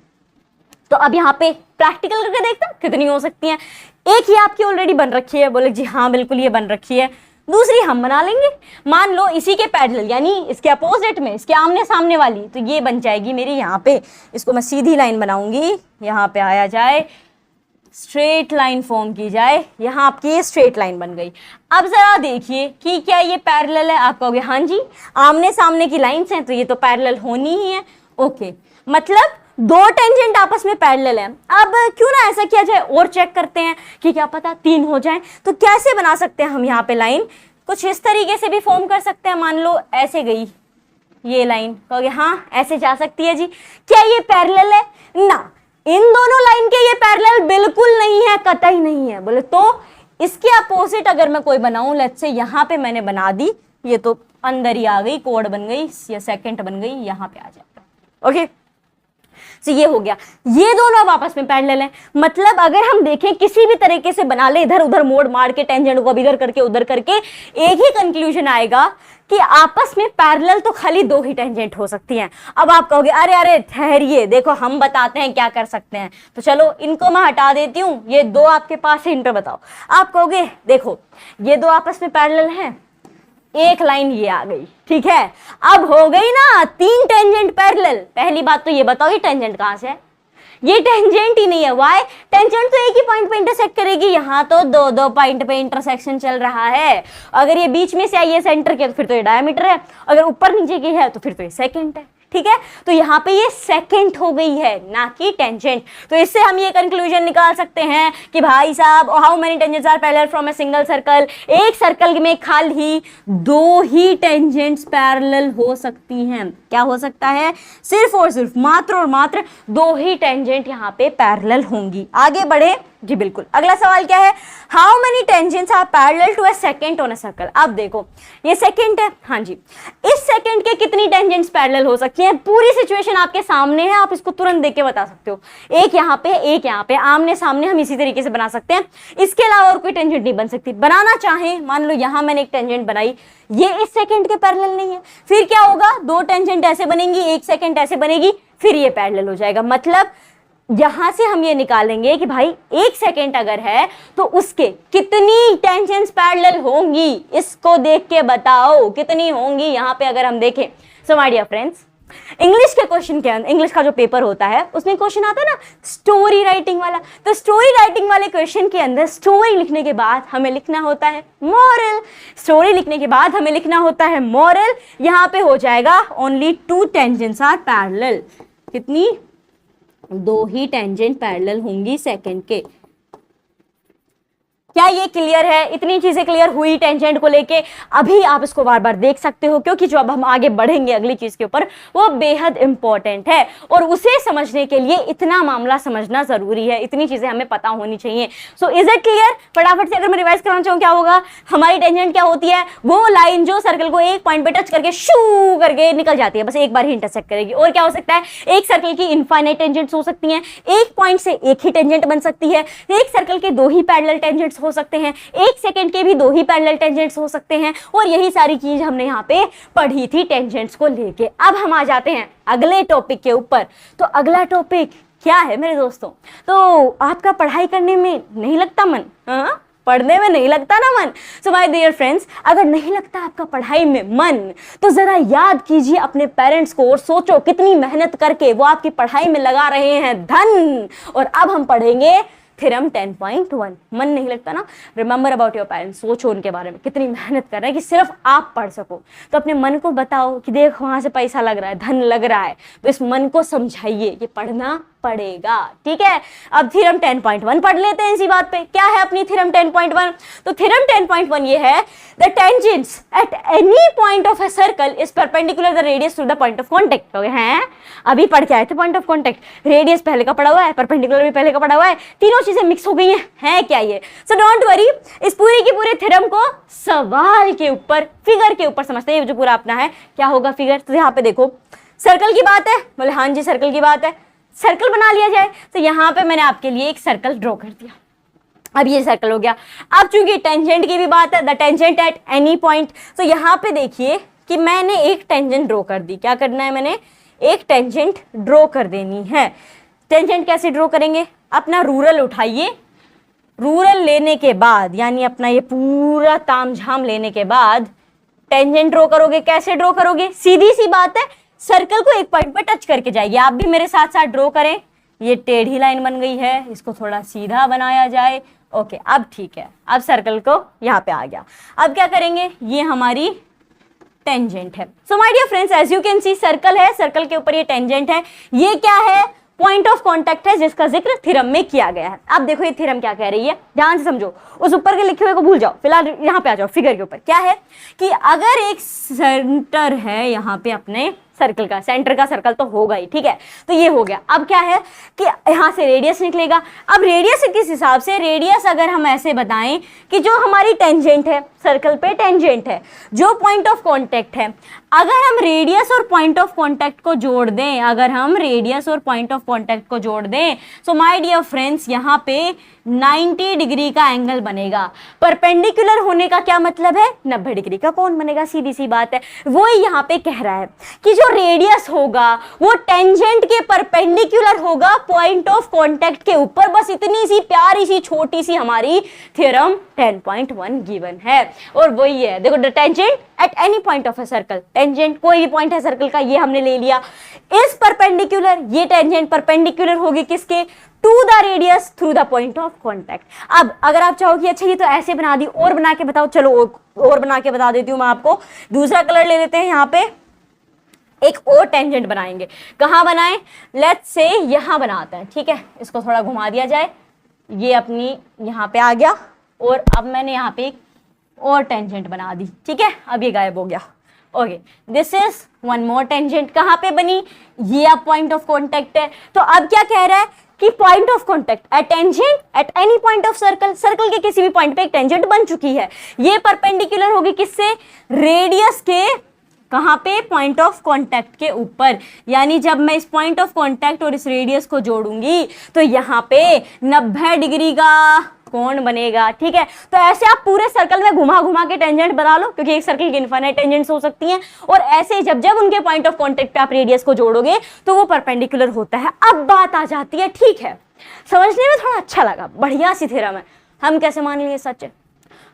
तो अब यहाँ पे प्रैक्टिकल करके देखते हैं कितनी हो सकती हैं। एक ही आपकी ऑलरेडी बन रखी है, बोले जी हाँ बिल्कुल ये बन रखी है, दूसरी हम बना लेंगे। मान लो इसी के पैरेलल, यानी इसके अपोजिट में, इसके आमने सामने वाली, तो ये बन जाएगी मेरी यहाँ पे, इसको मैं सीधी लाइन बनाऊंगी, यहाँ पे आया जाए, स्ट्रेट लाइन फॉर्म की जाए, यहाँ आपकी ये स्ट्रेट लाइन बन गई। अब जरा देखिए कि क्या ये पैरेलल है। आप कहोगे हाँ जी, आमने सामने की लाइंस हैं तो ये तो पैरेलल होनी ही है। ओके, मतलब दो टेंजेंट आपस में पैरेलल हैं। अब क्यों ना ऐसा किया जाए और चेक करते हैं कि क्या पता तीन हो जाए। तो कैसे बना सकते हैं हम यहाँ पे लाइन, कुछ इस तरीके से भी फॉर्म कर सकते हैं। मान लो ऐसे गई ये लाइन, कहोगे हाँ ऐसे जा सकती है जी। क्या ये पैरेलल है ना, इन दोनों लाइन के ये पैरेलल बिल्कुल नहीं है, कतई नहीं है। बोले तो इसके अपोजिट अगर मैं कोई बनाऊं, लेट्स से यहाँ पे मैंने बना दी, ये तो अंदर ही आ गई, कोड बन गई या सेकंड बन गई, यहाँ पे आ जाएगा। ओके, तो ये हो गया, ये दोनों अब आपस में पैरेलल हैं। मतलब अगर हम देखें किसी भी तरीके से बना ले, इधर उधर मोड़ मार के टेंजेंट को इधर करके उधर करके, एक ही कंक्लूजन आएगा कि आपस में पैरेलल तो खाली दो ही टेंजेंट हो सकती हैं। अब आप कहोगे अरे अरे ठहरिए, देखो हम बताते हैं क्या कर सकते हैं। तो चलो इनको मैं हटा देती हूँ, ये दो आपके पास है, इन पे बताओ। आप कहोगे देखो ये दो आपस में पैरेलल हैं, एक लाइन ये आ गई, ठीक है। अब हो गई ना तीन टेंजेंट पैरेलल। पहली बात तो ये बताओ ये टेंजेंट कहां से है, ये टेंजेंट ही नहीं है। वाई? टेंजेंट तो एक ही पॉइंट पे इंटरसेक्ट करेगी, यहाँ तो दो दो पॉइंट पे इंटरसेक्शन चल रहा है। अगर ये बीच में से आई है सेंटर के तो फिर तो ये डायमीटर है, अगर ऊपर नीचे की है तो फिर तो ये सेकंड है। ठीक है, तो यहाँ पे ये सेकंड हो गई है, ना कि टेंजेंट। तो इससे हम ये कंक्लूजन निकाल सकते हैं कि भाई साहब, how many tangents are parallel from a single circle? एक सर्कल में खाली दो ही टेंजेंट्स पैरेलल हो सकती हैं। क्या हो सकता है? सिर्फ और सिर्फ, मात्र और मात्र दो ही टेंजेंट यहाँ पे पैरेलल होंगी। आगे बढ़े जी, बिल्कुल। अगला सवाल क्या है? How many tangents are parallel to a second on a circle? अब देखो, ये सेकंड है, हाँ जी, इस सेकंड के कितनी टेंजेंट्स पैरेलल हो सकती हैं? पूरी सिचुएशन आपके सामने है, आप इसको तुरंत देख के बता सकते हो। एक यहाँ पे, एक यहाँ पे, आमने सामने हम इसी तरीके से बना सकते हैं। इसके अलावा और कोई टेंजेंट नहीं बन सकती। बनाना चाहे, मान लो यहाँ मैंने एक टेंजेंट बनाई, ये इस सेकंड के पैरेलल नहीं है, फिर क्या होगा? दो टेंजेंट ऐसे बनेंगी, एक सेकंड ऐसे बनेगी, फिर ये पैरेलल हो जाएगा। मतलब यहां से हम ये निकालेंगे कि भाई एक सेकंड अगर है तो उसके कितनी टेंजेंट्स पैरेलल होंगी, इसको देख के बताओ कितनी होंगी। यहां पे अगर हम देखें, so my dear friends, English के क्वेश्चन के अंदर, इंग्लिश का जो पेपर होता है उसमें क्वेश्चन आता है ना स्टोरी राइटिंग वाला, तो स्टोरी राइटिंग वाले क्वेश्चन के अंदर स्टोरी लिखने के बाद हमें लिखना होता है मॉरल। स्टोरी लिखने के बाद हमें लिखना होता है मॉरल। यहां पे हो जाएगा only two tangents are parallel. कितनी? दो ही टेंजेंट पैरेलल होंगी सेकंड के। क्या ये क्लियर है? इतनी चीजें क्लियर हुई टेंजेंट को लेके। अभी आप इसको बार बार देख सकते हो, क्योंकि जो अब हम आगे बढ़ेंगे अगली चीज के ऊपर, वो बेहद इंपॉर्टेंट है और उसे समझने के लिए इतना मामला समझना जरूरी है, इतनी चीजें हमें पता होनी चाहिए। So is it clear? फटाफट से अगर मैं रिवाइज कराना चाहूँ, क्या होगा? हमारी टेंजेंट क्या होती है? वो लाइन जो सर्कल को एक पॉइंट पे टच करके शू करके निकल जाती है, बस एक बार ही इंटरसेक्ट करेगी। और क्या हो सकता है? एक सर्कल की इनफाइनाइट टेंजेंट्स हो सकती हैं, एक पॉइंट से एक ही टेंजेंट बन सकती है, एक सर्कल के दो ही पैरेलल टेंजेंट्स हो सकते हैं, एक सेकंड के भी दो ही पैरेलल टेंजेंट्स हो सकते हैं। और यही सारी चीज हमने यहाँ पे पढ़ी थी टेंजेंट्स को लेके। अब हम आ जाते हैं अगले टॉपिक के ऊपर। तो अगला टॉपिक क्या है मेरे दोस्तों? तो आपका पढ़ाई करने में नहीं लगता मन? हाँ, पढ़ने में नहीं लगता ना मन? सो माय डियर फ्रेंड्स, अगर नहीं लगता आपका पढ़ाई में मन, तो जरा याद कीजिए अपने पेरेंट्स को और सोचो कितनी मेहनत करके वो आपकी पढ़ाई में लगा रहे हैं धन। और अब हम पढ़ेंगे थ्योरम 10.1। मन नहीं लगता ना? Remember about your parents. सोचो उनके बारे में, कितनी मेहनत कर रहे हैं कि सिर्फ आप पढ़ सको। तो अपने मन को बताओ कि देख वहां से पैसा लग रहा है, धन लग रहा है, तो इस मन को समझाइए कि पढ़ना पड़ेगा। ठीक है, अब थ्योरम 10.1 पढ़ लेते हैं इसी बात पे। क्या है अपनी थ्योरम 10.1? तो थ्योरम 10.1 ये है, the tangents at any point of a circle is perpendicular the radius to the point of contact. हो गए हैं, अभी पढ़ के आए थे पॉइंट ऑफ कांटेक्ट। रेडियस पहले का पढ़ा हुआ है, परपेंडिकुलर भी पहले का पढ़ा हुआ है, तीनों चीजें मिक्स हो गई हैं। है क्या ये? सो डोंट वरी, इस पूरी की पूरे थ्योरम को सवाल के ऊपर, फिगर के ऊपर समझते हैं। ये जो पूरा अपना है, क्या होगा फिगर? तो यहाँ पे देखो, सर्कल की बात है, बोले हाँ जी सर्कल की बात है, सर्कल बना लिया जाए। तो यहाँ पे मैंने आपके लिए एक सर्कल ड्रॉ कर दिया। अब ये सर्कल हो गया। अब चूंकि टेंजेंट की भी बात है, the tangent at any point, तो यहाँ पे देखिए कि मैंने एक टेंजेंट ड्रॉ कर दी। क्या करना है? मैंने एक टेंजेंट ड्रॉ कर देनी है। टेंजेंट कैसे ड्रॉ करेंगे? अपना रूरल उठाइए, रूरल लेने के बाद, यानी अपना ये पूरा तामझाम लेने के बाद टेंजेंट ड्रॉ करोगे। कैसे ड्रॉ करोगे? सीधी सी बात है, सर्कल को एक पॉइंट पर टच करके जाएगी। आप भी मेरे साथ साथ ड्रॉ करें। ये टेढ़ी लाइन बन गई है, इसको थोड़ा सीधा बनाया जाए। ओके, अब ठीक है, अब सर्कल को यहाँ पे आ गया। अब क्या करेंगे? ये हमारी टेंजेंट है। So my dear friends, as you can see circle है, सर्कल के ऊपर ये टेंजेंट है। ये क्या है? पॉइंट ऑफ कांटेक्ट है, जिसका जिक्र थ्योरम में किया गया है। अब देखो ये थ्योरम क्या कह रही है, ध्यान से समझो। उस ऊपर के लिखे हुए को भूल जाओ, फिलहाल यहाँ पे आ जाओ फिगर के ऊपर। क्या है कि अगर एक सेंटर है यहाँ पे, अपने सर्कल का सेंटर का सर्कल तो होगा ही, ठीक है, तो ये हो गया। अब क्या है कि यहाँ से रेडियस निकलेगा। अब रेडियस किस हिसाब से? रेडियस अगर हम ऐसे बताएं कि जो हमारी टेंजेंट है, सर्कल पे टेंजेंट है, जो पॉइंट ऑफ कांटेक्ट है, अगर हम रेडियस और पॉइंट ऑफ कांटेक्ट को जोड़ दें, अगर हम रेडियस और पॉइंट ऑफ कांटेक्ट को जोड़ दें, सो माय डियर फ्रेंड्स, यहाँ पे 90 डिग्री का एंगल बनेगा। परपेंडिकुलर होने का क्या मतलब है? 90 डिग्री का कोण बनेगा। सीधी सी बात है। वो यहाँ पे कह रहा है कि जो रेडियस होगा वो टेंजेंट के परपेंडिकुलर होगा पॉइंट ऑफ कांटेक्ट के ऊपर। बस इतनी सी प्यारी सी छोटी सी हमारी थ्योरम 10.1 गिवन है, और वही है। देखो, the tangent at any point of a circle, tangent कोई भी पॉइंट है सर्कल का, ये हमने ले लिया, इज परपेंडिकुलर, ये टेंजेंट परपेंडिकुलर होगी किसके, to the radius through the point of contact. अब अगर आप चाहो कि अच्छा ये तो ऐसे बना दी, और बना के बताओ, चलो और बना के बता देती हूँ मैं आपको। दूसरा कलर ले लेते हैं, यहाँ पे एक और टेंजेंट बनाएंगे। कहाँ बनाएं, लेट्स से यहां बनाते हैं, ठीक है, इसको थोड़ा घुमा दिया जाए, ये अपनी यहाँ पे आ गया, और अब मैंने यहाँ पे एक और टेंजेंट बना दी, ठीक है, अब ये गायब हो गया। Okay, this is one more tangent, कहाँ पे बनी, ये अब पॉइंट ऑफ कॉन्टेक्ट है। तो अब क्या कह रहा है कि point of contact eight tangent at any point of circle, circle के किसी भी पॉइंट पे एक टेंजेंट बन चुकी है, ये परपेंडिकुलर होगी किससे, रेडियस के, कहां पे, पॉइंट ऑफ कांटेक्ट के ऊपर। यानी जब मैं इस पॉइंट ऑफ कांटेक्ट और इस रेडियस को जोड़ूंगी तो यहां पे 90 डिग्री का कोण बनेगा, ठीक है। तो ऐसे आप पूरे सर्कल में घुमा घुमा के टेंजेंट बना लो, क्योंकि एक सर्कल की इनफाइनाइट टेंजेंट्स हो सकती हैं, और ऐसे जब जब उनके पॉइंट ऑफ कांटेक्ट पे आप रेडियस को जोड़ोगे तो वो परपेंडिकुलर होता है। अब बात आ जाती है, ठीक है, समझने में थोड़ा अच्छा लगा, बढ़िया सी थ्योरम है, हम कैसे मान लिए सच है,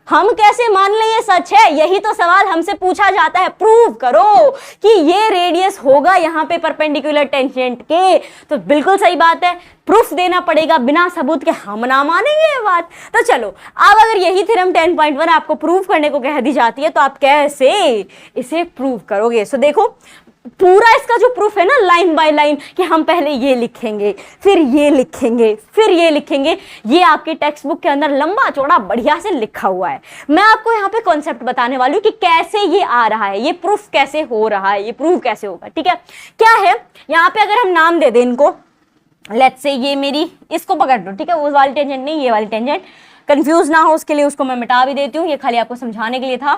हम कैसे मान लें ये सच है, यही तो सवाल हमसे पूछा जाता है। प्रूव करो कि ये रेडियस होगा यहाँ पे परपेंडिकुलर टेंजेंट के, तो बिल्कुल सही बात है, प्रूफ देना पड़ेगा, बिना सबूत के हम ना मानेंगे ये बात। तो चलो, अब अगर यही थ्योरम 10.1 आपको प्रूव करने को कह दी जाती है तो आप कैसे इसे प्रूव करोगे। सो देखो, पूरा इसका जो प्रूफ है ना, लाइन बाय लाइन, कि हम पहले ये लिखेंगे, फिर ये लिखेंगे, फिर ये लिखेंगे, ये आपके टेक्स्ट बुक के अंदर लंबा चौड़ा बढ़िया से लिखा हुआ है। मैं आपको यहाँ पे कॉन्सेप्ट बताने वाली हूँ कि कैसे ये आ रहा है, ये प्रूफ कैसे हो रहा है, ये प्रूफ कैसे होगा, ठीक है। क्या है यहाँ पे, अगर हम नाम दे दें इनको, लेट्स से ये मेरी, इसको पकड़ लो, ठीक है, वो वाली टेंजेंट नहीं, ये वाली टेंजेंट, कंफ्यूज ना हो उसके लिए उसको मैं मिटा भी देती हूँ, ये खाली आपको समझाने के लिए था।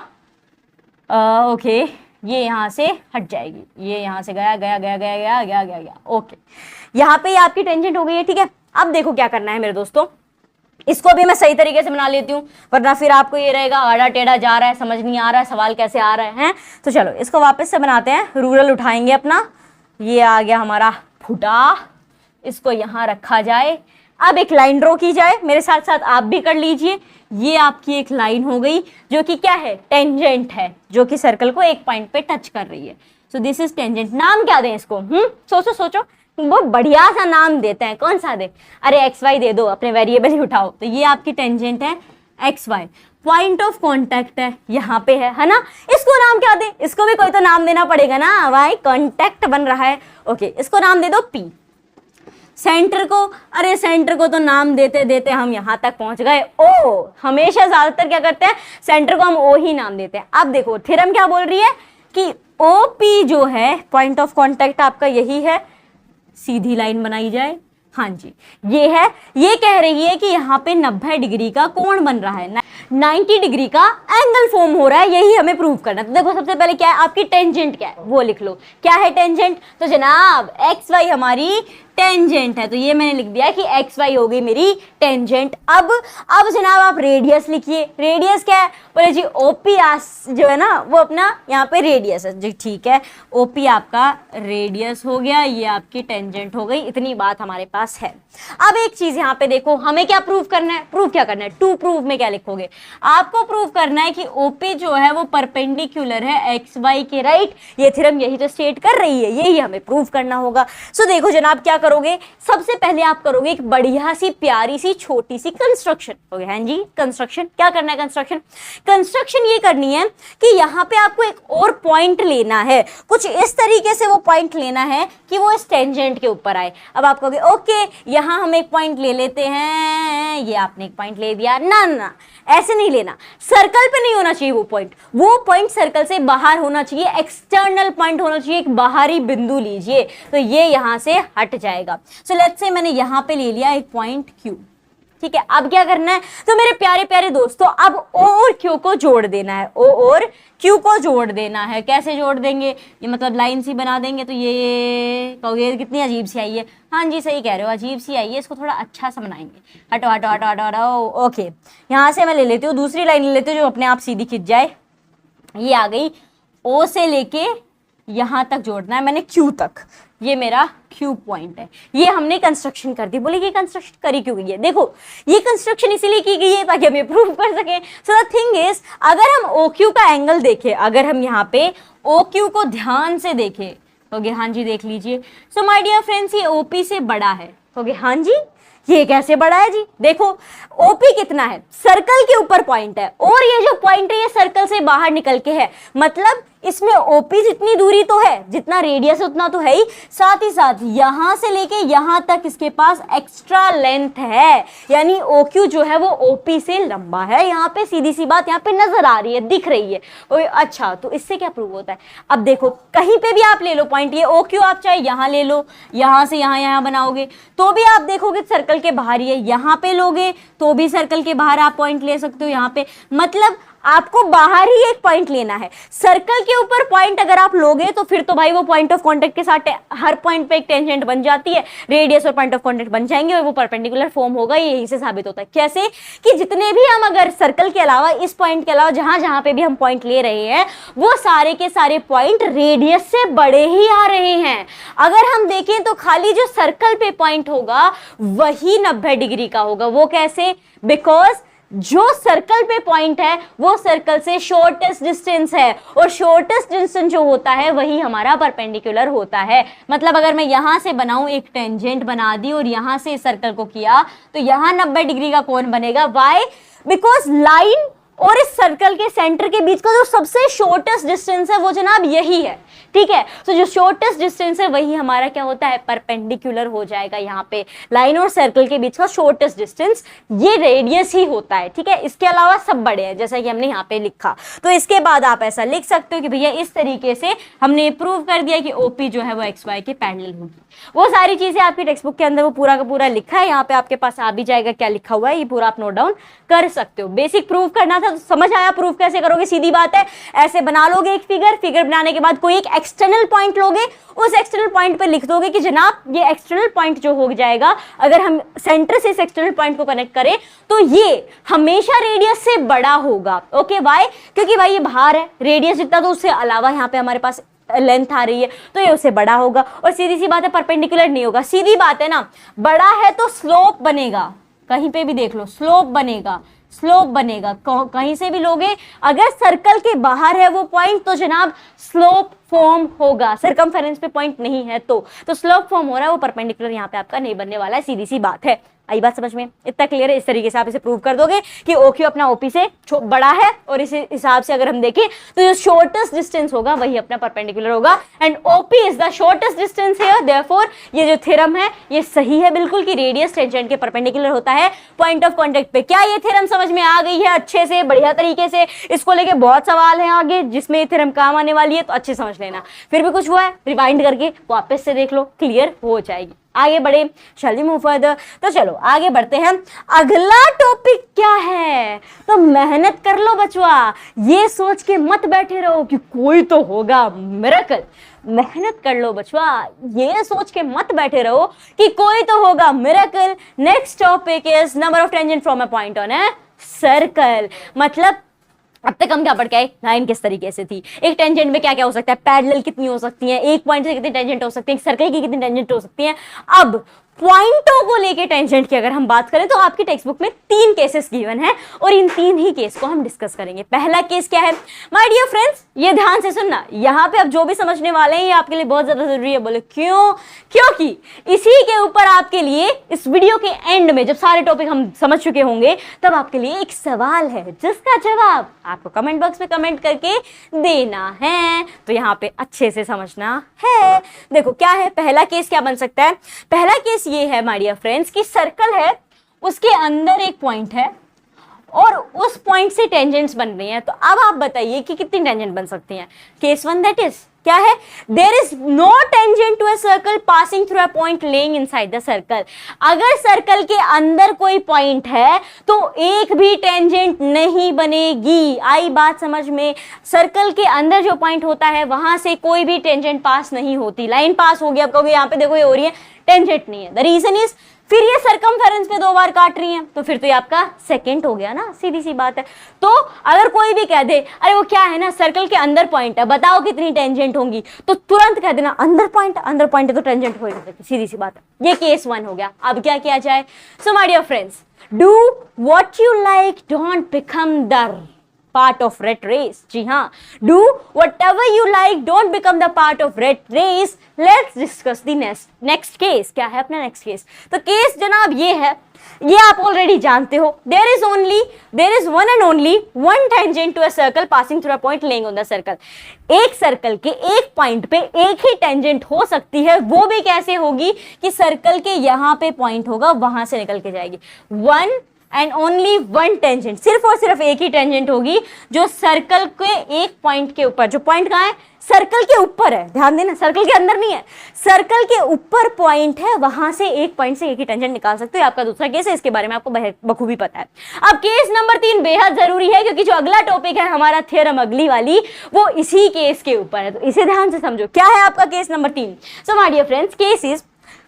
ओके, ये यहाँ से हट जाएगी, ये यहाँ से गया गया गया गया गया गया गया गया, ओके, यहाँ पे ये आपकी टेंजेंट हो गई है, ठीक है। अब देखो क्या करना है मेरे दोस्तों, इसको भी मैं सही तरीके से बना लेती हूँ, वरना फिर आपको ये रहेगा आड़ा टेढ़ा जा रहा है, समझ नहीं आ रहा है सवाल कैसे आ रहे हैं। तो चलो इसको वापस से बनाते हैं, रूरल उठाएंगे अपना, ये आ गया हमारा फुटा, इसको यहाँ रखा जाए। अब एक लाइन ड्रॉ की जाए, मेरे साथ साथ आप भी कर लीजिए। ये आपकी एक लाइन हो गई जो कि क्या है, टेंजेंट है, जो कि सर्कल को एक पॉइंट पे टच कर रही है। So this is tangent. नाम क्या दें इसको, सोचो सोचो, बहुत बढ़िया सा नाम देते हैं, कौन सा दे, अरे एक्स वाई दे दो, अपने वेरिएबल ही उठाओ। तो ये आपकी टेंजेंट है x y, point of contact है यहाँ पे है ना, इसको नाम क्या दे, इसको भी कोई तो नाम देना पड़ेगा ना, भाई कांटेक्ट बन रहा है, ओके, इसको नाम दे दो पी। सेंटर को, अरे सेंटर को तो नाम देते देते हम यहाँ तक पहुंच गए ओ, हमेशा ज्यादातर क्या करते हैं, सेंटर को हम ओ ही नाम देते हैं। अब देखो थ्योरम क्या बोल रही है कि ओ पी जो है पॉइंट ऑफ कांटेक्ट आपका यही है, सीधी लाइन बनाई जाए, हाँ जी ये है, ये कह रही है कि यहाँ पे 90 डिग्री का कोण बन रहा है, 90 डिग्री का एंगल फॉर्म हो रहा है, यही हमें प्रूव करना है। तो देखो सबसे पहले क्या है, आपकी टेंजेंट क्या है वो लिख लो, क्या है टेंजेंट, तो जनाब एक्स वाई हमारी टेंजेंट है, तो ये मैंने लिख दिया कि एक्स वाई हो गई मेरी टेंजेंट। अब जनाब आप रेडियस लिखिए, रेडियस क्या है, बोले जी ओपी जो है ना वो अपना यहाँ पे रेडियस है जी, ठीक है, ओपी आपका रेडियस हो गया, ये आपकी टेंजेंट हो गई, इतनी बात हमारे पास है। अब एक चीज यहाँ पे देखो, हमें क्या प्रूव करना है, प्रूव क्या करना है, टू प्रूव में क्या लिखोगे, आपको प्रूव करना है कि ओपी जो है वो परपेंडिकुलर है एक्स वाई के, राइट, ये थ्योरम यही तो स्टेट कर रही है, यही हमें प्रूव करना होगा। सो देखो जनाब क्या करोगे, सबसे पहले आप करोगे एक बढ़िया सी प्यारी सी छोटी सी कंस्ट्रक्शन, ओके हाँ जी, कंस्ट्रक्शन क्या करना है, कंस्ट्रक्शन ये करनी है कि यहाँ पे आपको एक और पॉइंट लेना है, कुछ इस तरीके से वो पॉइंट लेना है कि वो इस टेंजेंट के ऊपर आए। अब आप कहोगे ओके यहाँ हम एक पॉइंट ले लेते हैं, ये आपने एक पॉइंट ले दिया, ना ना ऐसे नहीं लेना, सर्कल पे नहीं होना चाहिए वो पॉइंट सर्कल से बाहर होना चाहिए, एक्सटर्नल पॉइंट होना चाहिए, एक बाहरी बिंदु लीजिए, तो ये यहाँ से हट जाएगा। सो लेट्स से मैंने यहाँ पे ले लिया एक पॉइंट क्यू, ठीक है। अब क्या करना है, तो मेरे प्यारे प्यारे दोस्तों अब ओ और क्यू को जोड़ देना है, ओ और क्यू को जोड़ देना है। कैसे जोड़ देंगे, ये मतलब लाइन सी बना देंगे, तो ये कहोगे कितनी अजीब सी आई है, हाँ जी सही कह रहे हो, अजीब सी आई है, इसको थोड़ा अच्छा सा बनाएंगे, हटो हटो हटो हटो हटो, ओके। यहाँ से मैं ले लेती हूँ दूसरी लाइन ले लेती हूँ जो अपने आप सीधी खिंच जाए, ये आ गई, ओ से लेके यहाँ तक जोड़ना है मैंने क्यू तक, ये मेरा Q पॉइंट है, ये हमने कंस्ट्रक्शन कर दी। बोले ये कंस्ट्रक्शन करी क्यों गई है? देखो ये कंस्ट्रक्शन इसीलिए की गई है ताकि हम ये प्रूव कर सकें। सो द थिंग इज, अगर हम OQ का एंगल देखें, अगर हम यहाँ पे OQ को ध्यान से देखें, ओके हाँ जी देख लीजिए। सो माय डियर फ्रेंड्स, ये OP से बड़ा है। ओके हाँ जी, ये कैसे बड़ा है जी? देखो OP कितना है, सर्कल के ऊपर पॉइंट है, और ये जो पॉइंट है ये सर्कल से बाहर निकल के है। मतलब इसमें OP जितनी दूरी तो है, जितना रेडियस है उतना तो है ही, साथ ही साथ यहां से लेके यहां तक इसके पास एक्स्ट्रा लेंथ है, यानी OQ जो है वो OP से लंबा है। यहाँ पे सीधी सी बात यहाँ पे नजर आ रही है, दिख रही है। अच्छा, तो इससे क्या प्रूव होता है? अब देखो कहीं पे भी आप ले लो पॉइंट, ये OQ आप चाहे यहाँ ले लो, यहां से यहाँ बनाओगे तो भी आप देखोगे सर्कल के बाहर ही है, यहाँ पे लोगे तो भी सर्कल के बाहर आप पॉइंट ले सकते हो यहाँ पे। मतलब आपको बाहर ही एक पॉइंट लेना है। सर्कल के ऊपर पॉइंट अगर आप लोगे तो फिर तो भाई वो पॉइंट ऑफ कांटेक्ट के साथ हर पॉइंट पे एक टेंजेंट बन जाती है, रेडियस और पॉइंट ऑफ कांटेक्ट बन जाएंगे और वो परपेंडिकुलर फॉर्म होगा। ये यही से साबित होता है। कैसे? कि जितने भी हम अगर सर्कल के अलावा, इस पॉइंट के अलावा जहां जहां पे भी हम पॉइंट ले रहे हैं, वो सारे के सारे पॉइंट रेडियस से बड़े ही आ रहे हैं। अगर हम देखें तो खाली जो सर्कल पे पॉइंट होगा वही 90 डिग्री का होगा। वो कैसे? बिकॉज जो सर्कल पे पॉइंट है वो सर्कल से शॉर्टेस्ट डिस्टेंस है, और शॉर्टेस्ट डिस्टेंस जो होता है वही हमारा परपेंडिकुलर होता है। मतलब अगर मैं यहां से बनाऊं, एक टेंजेंट बना दी और यहां से सर्कल को किया, तो यहां 90 डिग्री का कोण बनेगा। व्हाई? बिकॉज लाइन और इस सर्कल के सेंटर के बीच का जो सबसे शॉर्टेस्ट डिस्टेंस है वो जनाब यही है। ठीक है, तो जो शॉर्टेस्ट डिस्टेंस है वही हमारा क्या होता है? परपेंडिकुलर हो जाएगा। यहाँ पे लाइन और सर्कल के बीच का शॉर्टेस्ट डिस्टेंस ये रेडियस ही होता है। ठीक है, इसके अलावा सब बड़े हैं, जैसा कि हमने यहाँ पे लिखा। तो इसके बाद आप ऐसा लिख सकते हो कि भैया इस तरीके से हमने प्रूव कर दिया कि OP जो है वो XY के पैरेलल होगी। वो सारी चीजें आपकी टेक्स्ट बुक के अंदर वो पूरा का पूरा लिखा है, यहाँ पे आपके पास आ भी जाएगा क्या लिखा हुआ है, ये पूरा आप नोट डाउन कर सकते हो। बेसिक प्रूव करना था तो समझ आया, प्रूफ कैसे करोगे? सीधी बात है, ऐसे बना लोगे एक फिगर बनाने के बाद कोई एक एक्सटर्नल पॉइंट लोगे, उस एक्सटर्नल पॉइंट पे लिख दोगे कि जनाब ये एक्सटर्नल पॉइंट जो हो जाएगा, अगर हम सेंटर से इस एक्सटर्नल पॉइंट को कनेक्ट करें तो ये हमेशा रेडियस से बड़ा होगा। Okay why? क्योंकि भाई ये बाहर है, रेडियस जितना तो उससे अलावा यहाँ पे हमारे पास लेंथ आ रही है, तो ये उससे बड़ा होगा। और सीधी सी बात है, परपेंडिकुलर नहीं होगा। सीधी बात है ना, बड़ा है तो स्लोप बनेगा, कहीं पे भी देख लो स्लोप बनेगा, स्लोप बनेगा। कहीं से भी लोगे, अगर सर्कल के बाहर है वो पॉइंट तो जनाब स्लोप फॉर्म होगा। सर्कमफेरेंस पे पॉइंट नहीं है तो स्लोप फॉर्म हो रहा है, वो परपेंडिकुलर यहाँ पे आपका नहीं बनने वाला है। सीधी सी बात है। आई बात समझ में? इतना क्लियर है? इस तरीके से आप इसे प्रूव कर दोगे कि OQ अपना OP से बड़ा है, और इस हिसाब से अगर हम देखें तो जो शॉर्टेस्ट डिस्टेंस होगा वही अपना परपेंडिकुलर होगा, and OP is the shortest distance here. Therefore ये जो थ्योरम है ये सही है बिल्कुल कि रेडियस टेंजेंट के परपेंडिकुलर होता है पॉइंट ऑफ कांटेक्ट पे। क्या ये थ्योरम समझ में आ गई है अच्छे से, बढ़िया तरीके से? इसको लेके बहुत सवाल है आगे जिसमें ये थ्योरम काम आने वाली है, तो अच्छे समझ लेना। फिर भी कुछ हुआ है, रिवाइंड करके वापस से देख लो, क्लियर हो जाएगी। आगे बढ़े, शैल वी मूव फर्दर? तो चलो आगे बढ़ते हैं। अगला टॉपिक क्या है? तो मेहनत कर लो बचवा, ये सोच के मत बैठे रहो कि कोई तो होगा मिरेकल। मेहनत कर लो बचवा, ये सोच के मत बैठे रहो कि कोई तो होगा miracle. Next topic is number of tangent from a point on a circle. मतलब अब तक हम क्या पढ़ के आए? लाइन किस तरीके से थी, एक टेंजेंट में क्या क्या हो सकता है, पैरेलल कितनी हो सकती है, एक पॉइंट से कितनी टेंजेंट हो सकती है, एक सर्कल की कितनी टेंजेंट हो सकती है। अब पॉइंटों को लेके टेंजेंट की अगर हम बात करें तो आपकी टेक्स्ट बुक में 3 केसेस गिवन है, और इन 3 ही केस को हम डिस्कस करेंगे। पहला केस क्या है माय डियर फ्रेंड्स? ये ध्यान से सुनना, यहाँ पे आप जो भी समझने वाले हैं ये आपके लिए बहुत ज्यादा जरूरी है। बोले क्यों? क्योंकि इसी के ऊपर आपके लिए इस वीडियो के एंड में जब सारे टॉपिक हम समझ चुके होंगे तब आपके लिए एक सवाल है जिसका जवाब आपको कमेंट बॉक्स में कमेंट करके देना है। तो यहाँ पे अच्छे से समझना है। देखो क्या है, पहला केस क्या बन सकता है? पहला केस ये है माय डियर फ्रेंड्स कि सर्कल है, उसके अंदर एक पॉइंट है और उस पॉइंट से टेंजेंट्स बन रही हैं। तो अब आप बताइए कि कितनी टेंजेंट बन सकती हैं। केस 1 दैट इज क्या है? There is no tangent to a circle passing through a point lying inside the circle. अगर सर्कल के अंदर कोई पॉइंट है तो एक भी टेंजेंट नहीं बनेगी। आई बात समझ में? सर्कल के अंदर जो पॉइंट होता है वहां से कोई भी टेंजेंट पास नहीं होती। लाइन पास हो गई, आप कहोगे यहाँ पे देखो ये हो रही है, टेंजेंट नहीं है। द रीजन इज, फिर ये सरकमफेरेंस पे 2 बार काट रही है, तो फिर तो ये आपका सेकेंड हो गया ना, सीधी सी बात है। तो अगर कोई भी कह दे अरे वो क्या है ना, सर्कल के अंदर पॉइंट है, बताओ कितनी टेंजेंट होंगी, तो तुरंत कह देना अंदर पॉइंट है तो टेंजेंट हो ही नहीं सकती, सीधी सी बात है। ये केस 1 हो गया। अब क्या किया जाए? So my dear friends, do what you like, don't become the part of rat race. जी हाँ, डू whatever you like, don't become the part of red race. Let's discuss the next case. क्या है अपना नेक्स्ट केस? तो case जनाब ये है, ये आप ऑलरेडी जानते हो। there is one and only one tangent to a circle passing through a point laying on the circle. एक सर्कल के एक पॉइंट पे एक ही टेंजेंट हो सकती है, वो भी कैसे होगी कि सर्कल के यहाँ पे पॉइंट होगा, वहां से निकल के जाएगी। One and only one tangent, सिर्फ और सिर्फ एक ही टेंजेंट होगी जो सर्कल के एक पॉइंट के ऊपर, जो पॉइंट कहाँ है? सर्कल के ऊपर है, ध्यान देना, सर्कल के अंदर नहीं है, सर्कल के ऊपर पॉइंट है, वहां से एक पॉइंट से एक ही टेंजेंट निकाल सकते हो। आपका दूसरा केस है, इसके बारे में आपको बखूबी पता है। अब केस नंबर 3 बेहद जरूरी है, क्योंकि जो अगला टॉपिक है हमारा थ्योरम अगली वाली, वो इसी केस के ऊपर है, तो इसे ध्यान से समझो। क्या है आपका case number 3? So my dear friends, case is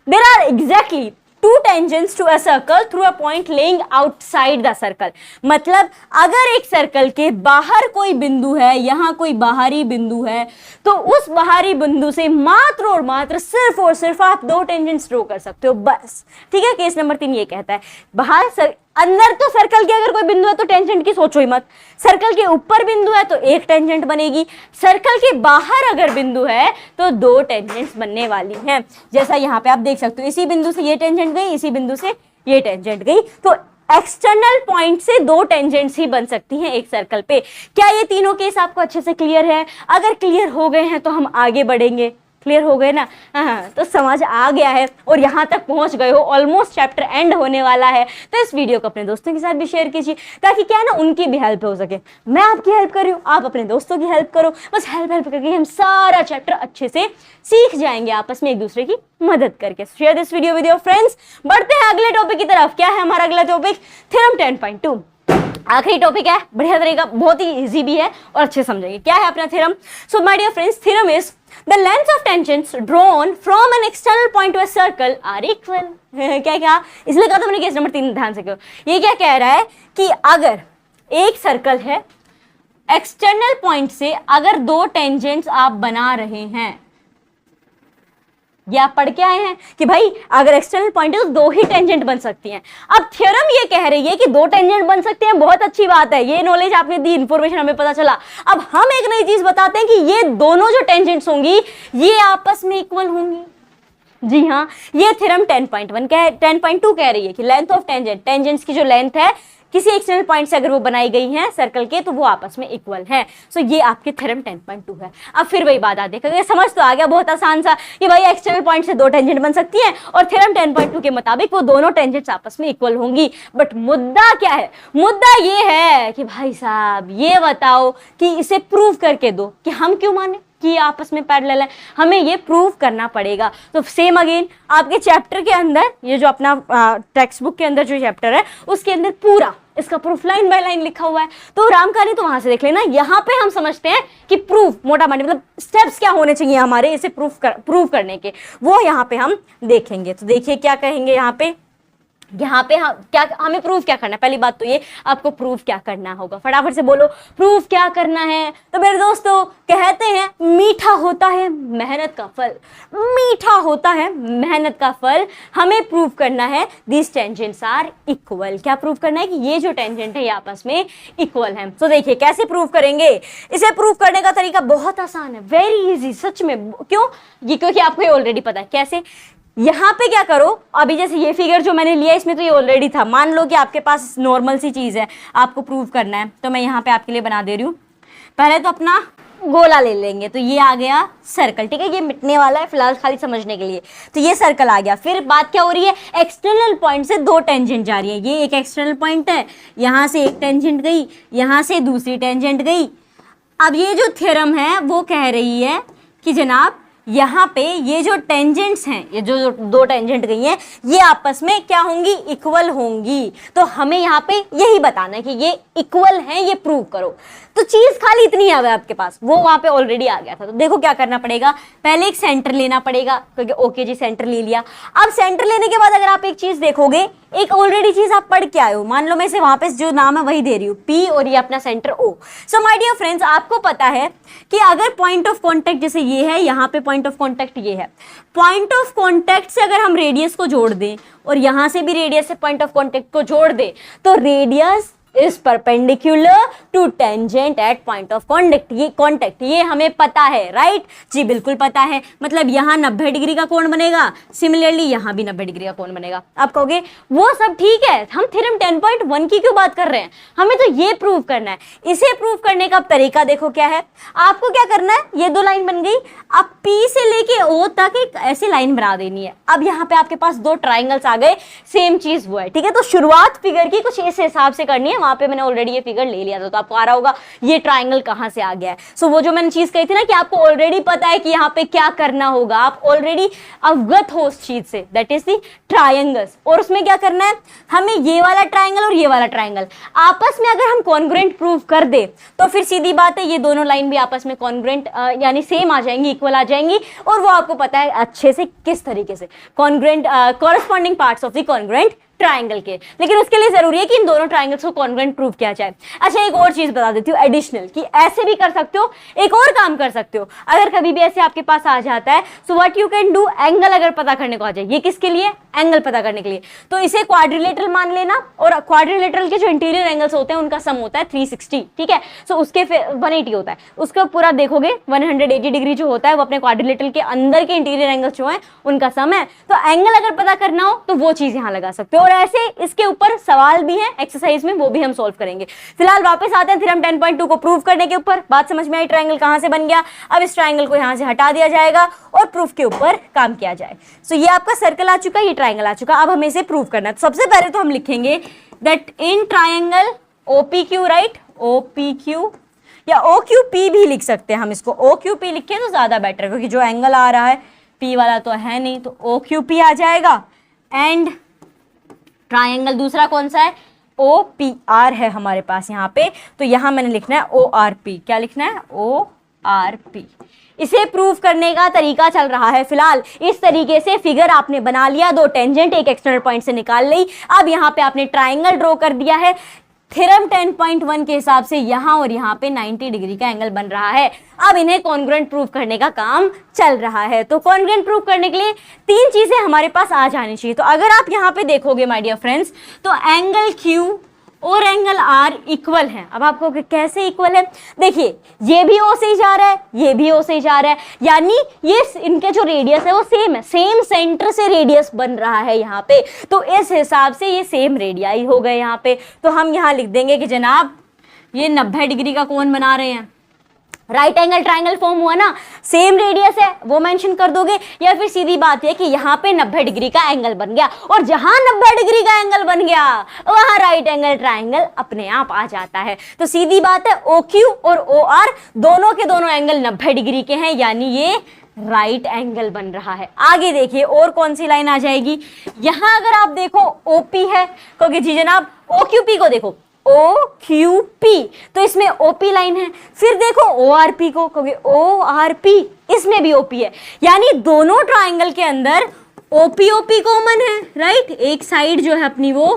there are exactly 2 tangents to a circle through a point laying outside the circle. मतलब अगर एक सर्कल के बाहर कोई बिंदु है, यहाँ कोई बाहरी बिंदु है, तो उस बाहरी बिंदु से मात्र और मात्र सिर्फ और सिर्फ आप 2 टेंजेंट्स ड्रॉ कर सकते हो, बस। ठीक है, केस नंबर 3 ये कहता है बाहर अंदर तो सर्कल के अगर कोई बिंदु है तो टेंजेंट की सोचो ही मत, सर्कल के ऊपर बिंदु है तो एक टेंजेंट बनेगी, सर्कल के बाहर अगर बिंदु है तो 2 टेंजेंट्स बनने वाली हैं। जैसा यहाँ पे आप देख सकते हो, इसी बिंदु से ये टेंजेंट गई, इसी बिंदु से ये टेंजेंट गई, तो एक्सटर्नल पॉइंट से 2 टेंजेंट्स ही बन सकती हैं एक सर्कल पे। क्या ये तीनों केस आपको अच्छे से क्लियर है? अगर क्लियर हो गए हैं तो हम आगे बढ़ेंगे। क्लियर हो गए ना? हाँ, तो समझ आ गया है और यहाँ तक पहुँच गए हो, ऑलमोस्ट चैप्टर एंड होने वाला है, तो इस वीडियो को अपने दोस्तों के साथ भी शेयर कीजिए, ताकि क्या है ना, उनकी भी हेल्प हो सके। मैं आपकी हेल्प कर रही हूँ, आप अपने दोस्तों की हेल्प करो, बस हेल्प करके हम सारा चैप्टर अच्छे से सीख जाएंगे, आपस में एक दूसरे की मदद करके। Share this video with your friends. बढ़ते हैं अगले टॉपिक की तरफ। क्या है हमारा अगला टॉपिक? थ्योरम 10.2, आखिरी टॉपिक है, बढ़िया तरीका, बहुत ही इजी भी है और अच्छे समझेंगे। क्या है अपना theorem? So my dear friends, theorem is the lengths of tangents drawn from an external point to a circle are equal. क्या इसलिए कहा था मैंने केस नंबर 3 ध्यान से करो। ये क्या कह रहा है कि अगर एक सर्कल है, एक्सटर्नल पॉइंट से अगर 2 टेंजेंट्स आप बना रहे हैं, ये आप पढ़ के आए हैं कि भाई अगर एक्सटर्नल पॉइंट है तो 2 ही टेंजेंट बन सकती हैं। अब थ्योरम ये कह रही है कि 2 टेंजेंट बन सकते हैं, बहुत अच्छी बात है, ये नॉलेज आपने दी, इंफॉर्मेशन हमें पता चला। अब हम एक नई चीज बताते हैं कि ये दोनों जो टेंजेंट्स होंगी ये आपस में इक्वल होंगी। जी हाँ, ये थ्योरम 10.1 कह 10.2 कह रही है कि लेंथ ऑफ टेंजेंट, टेंजेंट्स की जो लेंथ है किसी एक्सटर्नल पॉइंट से अगर वो बनाई गई हैं सर्कल के, तो वो आपस में इक्वल है। सो ये आपके थ्योरम 10.2 है। अब फिर वही बात आती है, समझ तो आ गया बहुत आसान सा कि भाई एक्सटर्नल पॉइंट से 2 टेंजेंट बन सकती हैं और थ्योरम 10.2 के मुताबिक वो दोनों टेंजेंट्स आपस में इक्वल होंगी। बट मुद्दा क्या है? मुद्दा ये है कि भाई साहब ये बताओ कि इसे प्रूव करके दो कि हम क्यों माने कि आपस में पैरेलल है, हमें ये प्रूव करना पड़ेगा। तो सेम अगेन आपके चैप्टर के अंदर, ये जो अपना टेक्स्ट बुक के अंदर जो चैप्टर है उसके अंदर पूरा इसका प्रूफ लाइन बाय लाइन लिखा हुआ है, तो रामकानी तो वहां से देख लेना। यहाँ पे हम समझते हैं कि प्रूफ मोटा मोटी मतलब स्टेप्स क्या होने चाहिए हमारे इसे प्रूव करने के, वो यहाँ पे हम देखेंगे। तो देखिए क्या कहेंगे यहाँ पे हम क्या, हमें प्रूफ क्या करना है? पहली बात तो ये, आपको प्रूफ क्या करना होगा, फटाफट से बोलो प्रूफ क्या करना है। तो मेरे दोस्तों कहते हैं मीठा होता है मेहनत का फल, मीठा होता है मेहनत का फल। हमें प्रूफ करना है दिस टेंजेंट्स आर इक्वल। क्या प्रूफ करना है? कि ये जो टेंजेंट है ये आपस में इक्वल है। तो देखिए कैसे प्रूफ करेंगे। इसे प्रूफ करने का तरीका बहुत आसान है, वेरी इजी, सच में। क्यों? ये क्योंकि आपको ये ऑलरेडी पता है। कैसे? यहाँ पे क्या करो, अभी जैसे ये फिगर जो मैंने लिया इसमें तो ये ऑलरेडी था। मान लो कि आपके पास नॉर्मल सी चीज है, आपको प्रूव करना है, तो मैं यहाँ पे आपके लिए बना दे रही हूँ। पहले तो अपना गोला ले लेंगे, तो ये आ गया सर्कल, ठीक है, ये मिटने वाला है फिलहाल खाली समझने के लिए। तो ये सर्कल आ गया। फिर बात क्या हो रही है? एक्सटर्नल पॉइंट से 2 टेंजेंट जा रही है। ये एक एक्सटर्नल पॉइंट है, यहाँ से एक टेंजेंट गई, यहाँ से दूसरी टेंजेंट गई। अब ये जो थ्योरम है वो कह रही है कि जनाब यहाँ पे ये जो टेंजेंट्स हैं, ये जो दो टेंजेंट गई हैं, ये आपस में क्या होंगी, इक्वल होंगी। तो हमें यहाँ पे यही बताना है कि ये इक्वल हैं, ये प्रूव करो। तो चीज खाली इतनी आ गई आपके पास, वो वहां पे ऑलरेडी आ गया था। तो देखो क्या करना पड़ेगा, पहले एक सेंटर लेना पड़ेगा, क्योंकि ओके जी सेंटर ले लिया। अब सेंटर लेने के बाद अगर आप एक चीज देखोगे, एक ऑलरेडी चीज आप पढ़ के आए हो, मान लो मैं इसे वहां पे जो नाम है वही दे रही हूँ, पी, और ये अपना centre O. So my dear friends, आपको पता है कि अगर पॉइंट ऑफ कॉन्टेक्ट जैसे ये है, यहाँ पे पॉइंट ऑफ कॉन्टेक्ट ये है, पॉइंट ऑफ कॉन्टेक्ट से अगर हम रेडियस को जोड़ दें और यहां से भी रेडियस से पॉइंट ऑफ कॉन्टेक्ट को जोड़ दें, तो radius is perpendicular to tangent at point of contact. ये हमें पता है, राइट जी, बिल्कुल पता है। मतलब यहाँ 90 डिग्री का कोण बनेगा, सिमिलरली यहाँ भी 90 डिग्री का कोण बनेगा। आप कहोगे वो सब ठीक है, हम थ्योरम 10.1 की क्यों बात कर रहे हैं, हमें तो ये प्रूव करना है। इसे प्रूव करने का तरीका देखो क्या है, आपको क्या करना है, ये दो लाइन बन गई, अब P से लेके O तक एक ऐसी लाइन बना देनी है। अब यहाँ पे आपके पास दो ट्राइंगल्स आ गए, सेम चीज वो है, ठीक है। तो शुरुआत फिगर की कुछ इस हिसाब से करनी है, वहां पे मैंने ऑलरेडी ये फिगर ले लिया था, तो आपको आ रहा होगा ये ट्राइंगल कहां से आ गया है। सो वो जो मैंने चीज कही थी ना कि आपको ऑलरेडी पता है कि यहाँ पे क्या करना होगा, आप ऑलरेडी अवगत हो उस चीज से, दैट इज द ट्राइंगल्स। और उसमें क्या करना है, हमें ये वाला ट्राइंगल और ये वाला ट्राइंगल आपस में अगर हम कॉन्ग्रुएंट प्रूव कर दे, तो फिर सीधी बात है ये दोनों लाइन भी आपस में कॉन्ग्रुएंट यानी सेम आ जाएंगी, इक्वल आ जाएंगी। और वो आपको पता है अच्छे से किस तरीके से, congruent corresponding parts of the congruent triangle के। लेकिन उसके लिए जरूरी है कि इन दोनों ट्राइंगल्स को कॉन्ग्रुएंट प्रूव किया जाए। अच्छा, एक और चीज बता देती हूँ एडिशनल, कि ऐसे भी कर सकते हो, एक और काम कर सकते हो। अगर कभी भी ऐसे आपके पास आ जाता है, so what you can do, angle अगर पता करने को आ जाए, ये किसके लिए, एंगल पता करने के लिए, तो इसे क्वाड्रिलेटरल मान लेना। और क्वाड्रिलेटरल के जो इंटीरियर एंगल्स होते हैं उनका सम होता है 360, ठीक है। सो उसके 180 होता है, उसका पूरा देखोगे 180 डिग्री जो होता है वो अपने क्वाड्रिलेटरल के अंदर के इंटीरियर एंगल्स जो है उनका सम है। तो एंगल अगर पता करना हो तो वो चीज यहाँ लगा सकते हो। और ऐसे इसके ऊपर सवाल भी हैं एक्सरसाइज में, वो भी हम सॉल्व करेंगे। फिलहाल वापस आते हैं थ्योरम 10.2 को प्रूव करने के ऊपर। बात समझ में आई, ट्रायंगल कहां से बन गया। अब इस ट्रायंगल को यहां से हटा दिया जाएगा और प्रूफ के ऊपर काम किया जाए। सो ये आपका सर्कल आ चुका, ये ट्रायंगल आ चुका। अब हमें इसे प्रूव करना है। तो सबसे पहले तो हम लिखेंगे that in triangle OPQ, right, OPQ या OQP भी लिख सकते हैं हम, इसको OQP लिखें तो ज्यादा बेटर, क्योंकि जो एंगल आ रहा है P वाला तो है नहीं, तो OQP आ जाएगा। एंड ट्रायंगल दूसरा कौन सा है, OPR है हमारे पास यहाँ पे, तो यहां मैंने लिखना है ORP। क्या लिखना है, ORP। इसे प्रूव करने का तरीका चल रहा है फिलहाल इस तरीके से। फिगर आपने बना लिया, दो टेंजेंट एक एक्सटर्नल पॉइंट से निकाल ली। अब यहाँ पे आपने ट्राइंगल ड्रॉ कर दिया है। थ्योरम 10.1 के हिसाब से यहाँ और यहाँ पे 90 डिग्री का एंगल बन रहा है। अब इन्हें कॉन्ग्रुएंट प्रूव करने का काम चल रहा है। तो कॉन्ग्रुएंट प्रूव करने के लिए तीन चीजें हमारे पास आ जानी चाहिए। तो अगर आप यहाँ पे देखोगे माय डियर फ्रेंड्स, तो एंगल Q और एंगल R इक्वल है। अब आपको कैसे इक्वल है, देखिए ये भी O से ही जा रहा है, ये भी O से ही जा रहा है, यानी ये इनके जो रेडियस है वो सेम है, सेम सेंटर से रेडियस बन रहा है यहाँ पे। तो इस हिसाब से ये सेम रेडियाई हो गए यहाँ पे। तो हम यहाँ लिख देंगे कि जनाब ये 90 डिग्री का कोण बना रहे हैं। राइट एंगल ट्राइंगल फॉर्म हुआ ना, सेम रेडियस है वो मेंशन कर दोगे, या फिर सीधी बात है कि यहाँ पे 90 डिग्री का एंगल बन गया, और जहां 90 डिग्री का एंगल बन गया वहां राइट एंगल ट्राइंगल अपने आप आ जाता है। तो सीधी बात है OQ और OR दोनों के दोनों एंगल 90 डिग्री के हैं, यानी ये राइट एंगल बन रहा है। आगे देखिए और कौन सी लाइन आ जाएगी, यहां अगर आप देखो OP है, क्योंकि जी जनाब OQP को देखो OQP, तो इसमें OP लाइन है। फिर देखो ORP को, क्योंकि ORP इसमें भी OP है, यानी दोनों ट्राइंगल के अंदर OP कॉमन है, राइट। एक साइड जो है अपनी वो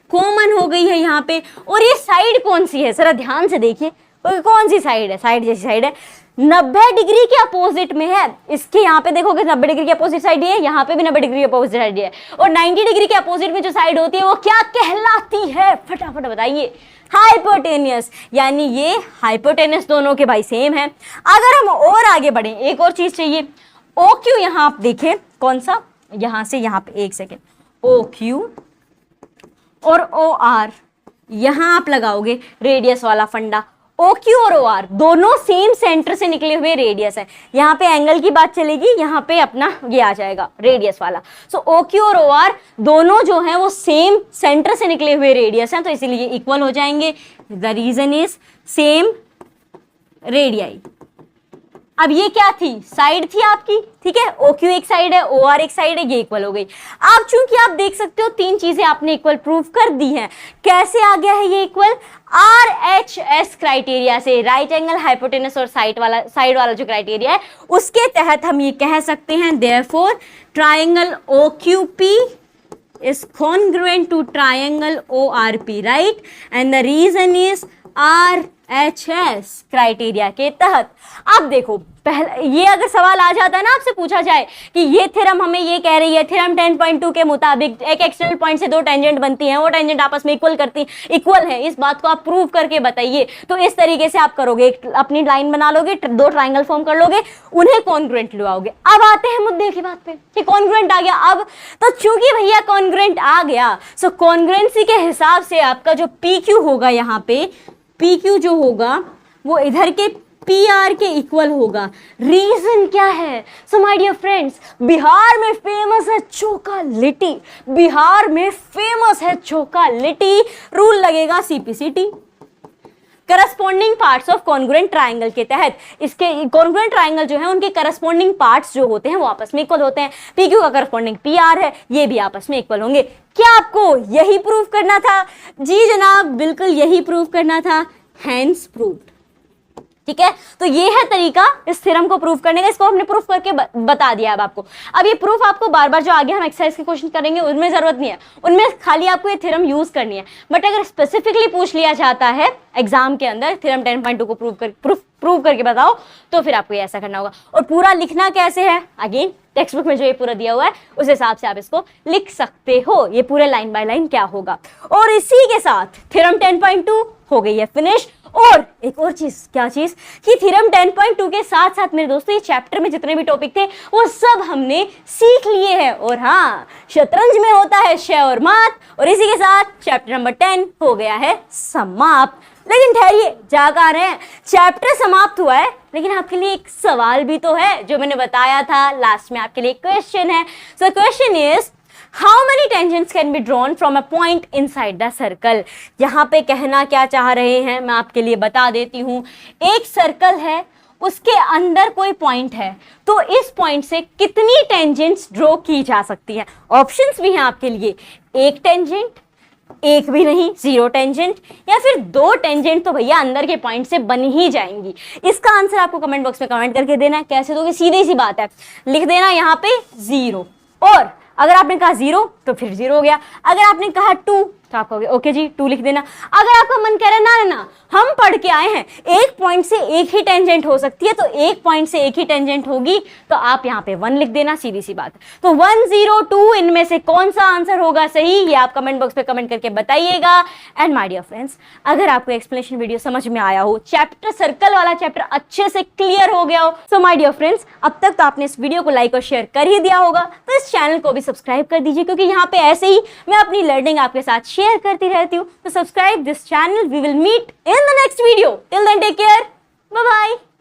कॉमन हो गई है यहाँ पे। और ये साइड कौन सी है, जरा ध्यान से देखिए कौन सी साइड है, साइड जैसी साइड है, 90 डिग्री के अपोजिट में है। इसके यहाँ पे देखोगे 90 डिग्री के अपोजिट साइड है, यहाँ पे भी 90 डिग्री के अपोजिट साइड है। और 90 डिग्री के अपोजिट में जो साइड होती है वो क्या कहलाती है, फटाफट बताइए, हाइपोटेनियस। यानी ये हाइपोटेनियस दोनों के भाई सेम है। अगर हम और आगे बढ़े, एक और चीज चाहिए, OQ यहाँ आप देखें कौन सा, यहां से यहाँ पे एक सेकेंड, OQ और OR यहां आप लगाओगे रेडियस वाला फंडा। OQ और OR दोनों सेम सेंटर से निकले हुए रेडियस है। यहाँ पे एंगल की बात चलेगी, यहाँ पे अपना ये आ जाएगा रेडियस वाला। सो OQ और OR दोनों जो हैं वो सेम सेंटर से निकले हुए रेडियस हैं, तो इसीलिए इक्वल हो जाएंगे। The reason is same radii. अब ये क्या थी, साइड थी आपकी, ठीक है, OQ एक साइड है, OR एक साइड है, ये इक्वल हो गई। अब चूंकि आप देख सकते हो तीन चीजें आपने इक्वल प्रूव कर दी हैं, कैसे आ गया है ये इक्वल? RHS क्राइटेरिया से, राइट एंगल हाइपोटेनस और साइड वाला जो क्राइटेरिया है उसके तहत हम ये कह सकते हैं therefore triangle OQP is congruent to triangle ORP, right? And the reason is RHS criteria के तहत। अब देखो पहला ये अगर सवाल आ जाता है ना, आपसे पूछा जाए कि ये थ्योरम हमें ये कह रही है, थ्योरम 10.2 के मुताबिक एक एक्सटर्नल पॉइंट से दो टेंजेंट बनती हैं, वो टेंजेंट आपस में इक्वल है, इस बात को आप प्रूव करके बताइए। तो इस तरीके से आप करोगे, एक अपनी लाइन बना लोगे, दो ट्राइंगल फॉर्म कर लोगे, उन्हें कॉन्ग्रुएंट लगाओगे। अब आते हैं मुद्दे की बात पे कि कॉन्ग्रुएंट आ गया। अब तो चूंकि भैया कॉन्ग्रुएंट आ गया, सो कॉन्ग्रुएंसी के हिसाब से आपका जो PQ होगा, यहाँ पे PQ जो होगा वो इधर के PR के इक्वल होगा। रीजन क्या है? So my dear friends, Bihar में फेमस है चोका लिट्टी, बिहार में फेमस है चोका लिट्टी, रूल लगेगा CPCT, corresponding parts of congruent triangle के तहत। इसके कॉन्ग्रुएंट ट्राइंगल जो है उनके करस्पॉन्डिंग पार्ट्स जो होते हैं वो आपस में इक्वल होते हैं। PQ का करस्पॉन्डिंग PR है, ये भी आपस में इक्वल होंगे। क्या आपको यही प्रूव करना था? जी जनाब, बिल्कुल यही प्रूव करना था, हैंस प्रूव्ड। ठीक है, तो ये है तरीका इस थ्योरम को प्रूव करने का। इसको हमने प्रूफ करके बता दिया। अब आपको अब ये प्रूफ आपको बार बार जो आगे हम एक्सरसाइज के क्वेश्चन करेंगे उनमें जरूरत नहीं है, उनमें खाली आपको ये थ्योरम यूज करनी है। बट अगर स्पेसिफिकली पूछ लिया जाता है एग्जाम के अंदर थ्योरम 10.2 को प्रूव करके बताओ, तो फिर आपको ये ऐसा करना होगा। और पूरा लिखना कैसे है? अगेन टेक्स्ट बुक में जो ये पूरा दिया हुआ है उस हिसाब से आप इसको लिख सकते हो, ये पूरे लाइन बाय लाइन क्या होगा। और इसी के साथ थ्योरम 10.2 हो गई है फिनिश। और एक और चीज, क्या चीज कि थ्योरम 10.2 के साथ साथ मेरे दोस्तों ये चैप्टर में जितने भी टॉपिक थे वो सब हमने सीख लिए हैं। और हाँ, शतरंज में होता है शय और मात, और इसी के साथ चैप्टर नंबर 10 हो गया है समाप्त। लेकिन ठहरिए, जा कहाँ रहे हैं? चैप्टर समाप्त हुआ है, लेकिन आपके लिए एक सवाल भी तो है, जो मैंने बताया था लास्ट में आपके लिए क्वेश्चन है। So question is How many tangents can be drawn from a point inside the circle? यहाँ पे कहना क्या चाह रहे हैं मैं आपके लिए बता देती हूँ। एक सर्कल है, उसके अंदर कोई पॉइंट है, तो इस पॉइंट से कितनी टेंजेंट्स ड्रॉ की जा सकती हैं? ऑप्शंस भी हैं आपके लिए, एक टेंजेंट, एक भी नहीं, 0 टेंजेंट, या फिर 2 टेंजेंट तो भैया अंदर के पॉइंट से बन ही जाएंगी। इसका आंसर आपको कमेंट बॉक्स में कमेंट करके देना है। कैसे दोगे? सीधी सी बात है, लिख देना यहाँ पे 0, और अगर आपने कहा 0 तो फिर 0 हो गया। अगर आपने कहा 2 तो आप कहोगे ओके जी 2 लिख देना। अगर आपका मन कह रहा है ना ना हम पढ़ के आए हैं एक पॉइंट से एक ही टेंजेंट हो सकती है, तो एक पॉइंट से एक ही टेंजेंट होगी, तो आप यहाँ पे 1 लिख देना, सीधी सी बात है। तो 1, 0, 2 इनमें से कौन सा आंसर होगा सही, ये आप कमेंट बॉक्स पे कमेंट करके बताइएगा। एंड माय डियर फ्रेंड्स, अगर आपको एक्सप्लेनेशन वीडियो समझ में आया हो, चैप्टर सर्कल वाला चैप्टर अच्छे से क्लियर हो गया हो, सो माय डियर फ्रेंड्स, अब तक तो आपने इस वीडियो को लाइक और शेयर कर ही दिया होगा, तो इस चैनल को भी सब्सक्राइब कर दीजिए, क्योंकि यहाँ पे ऐसे ही मैं अपनी लर्निंग आपके साथ शेयर करती रहती हूँ। तो subscribe this channel, we will meet in the next video. Till then take care, bye bye.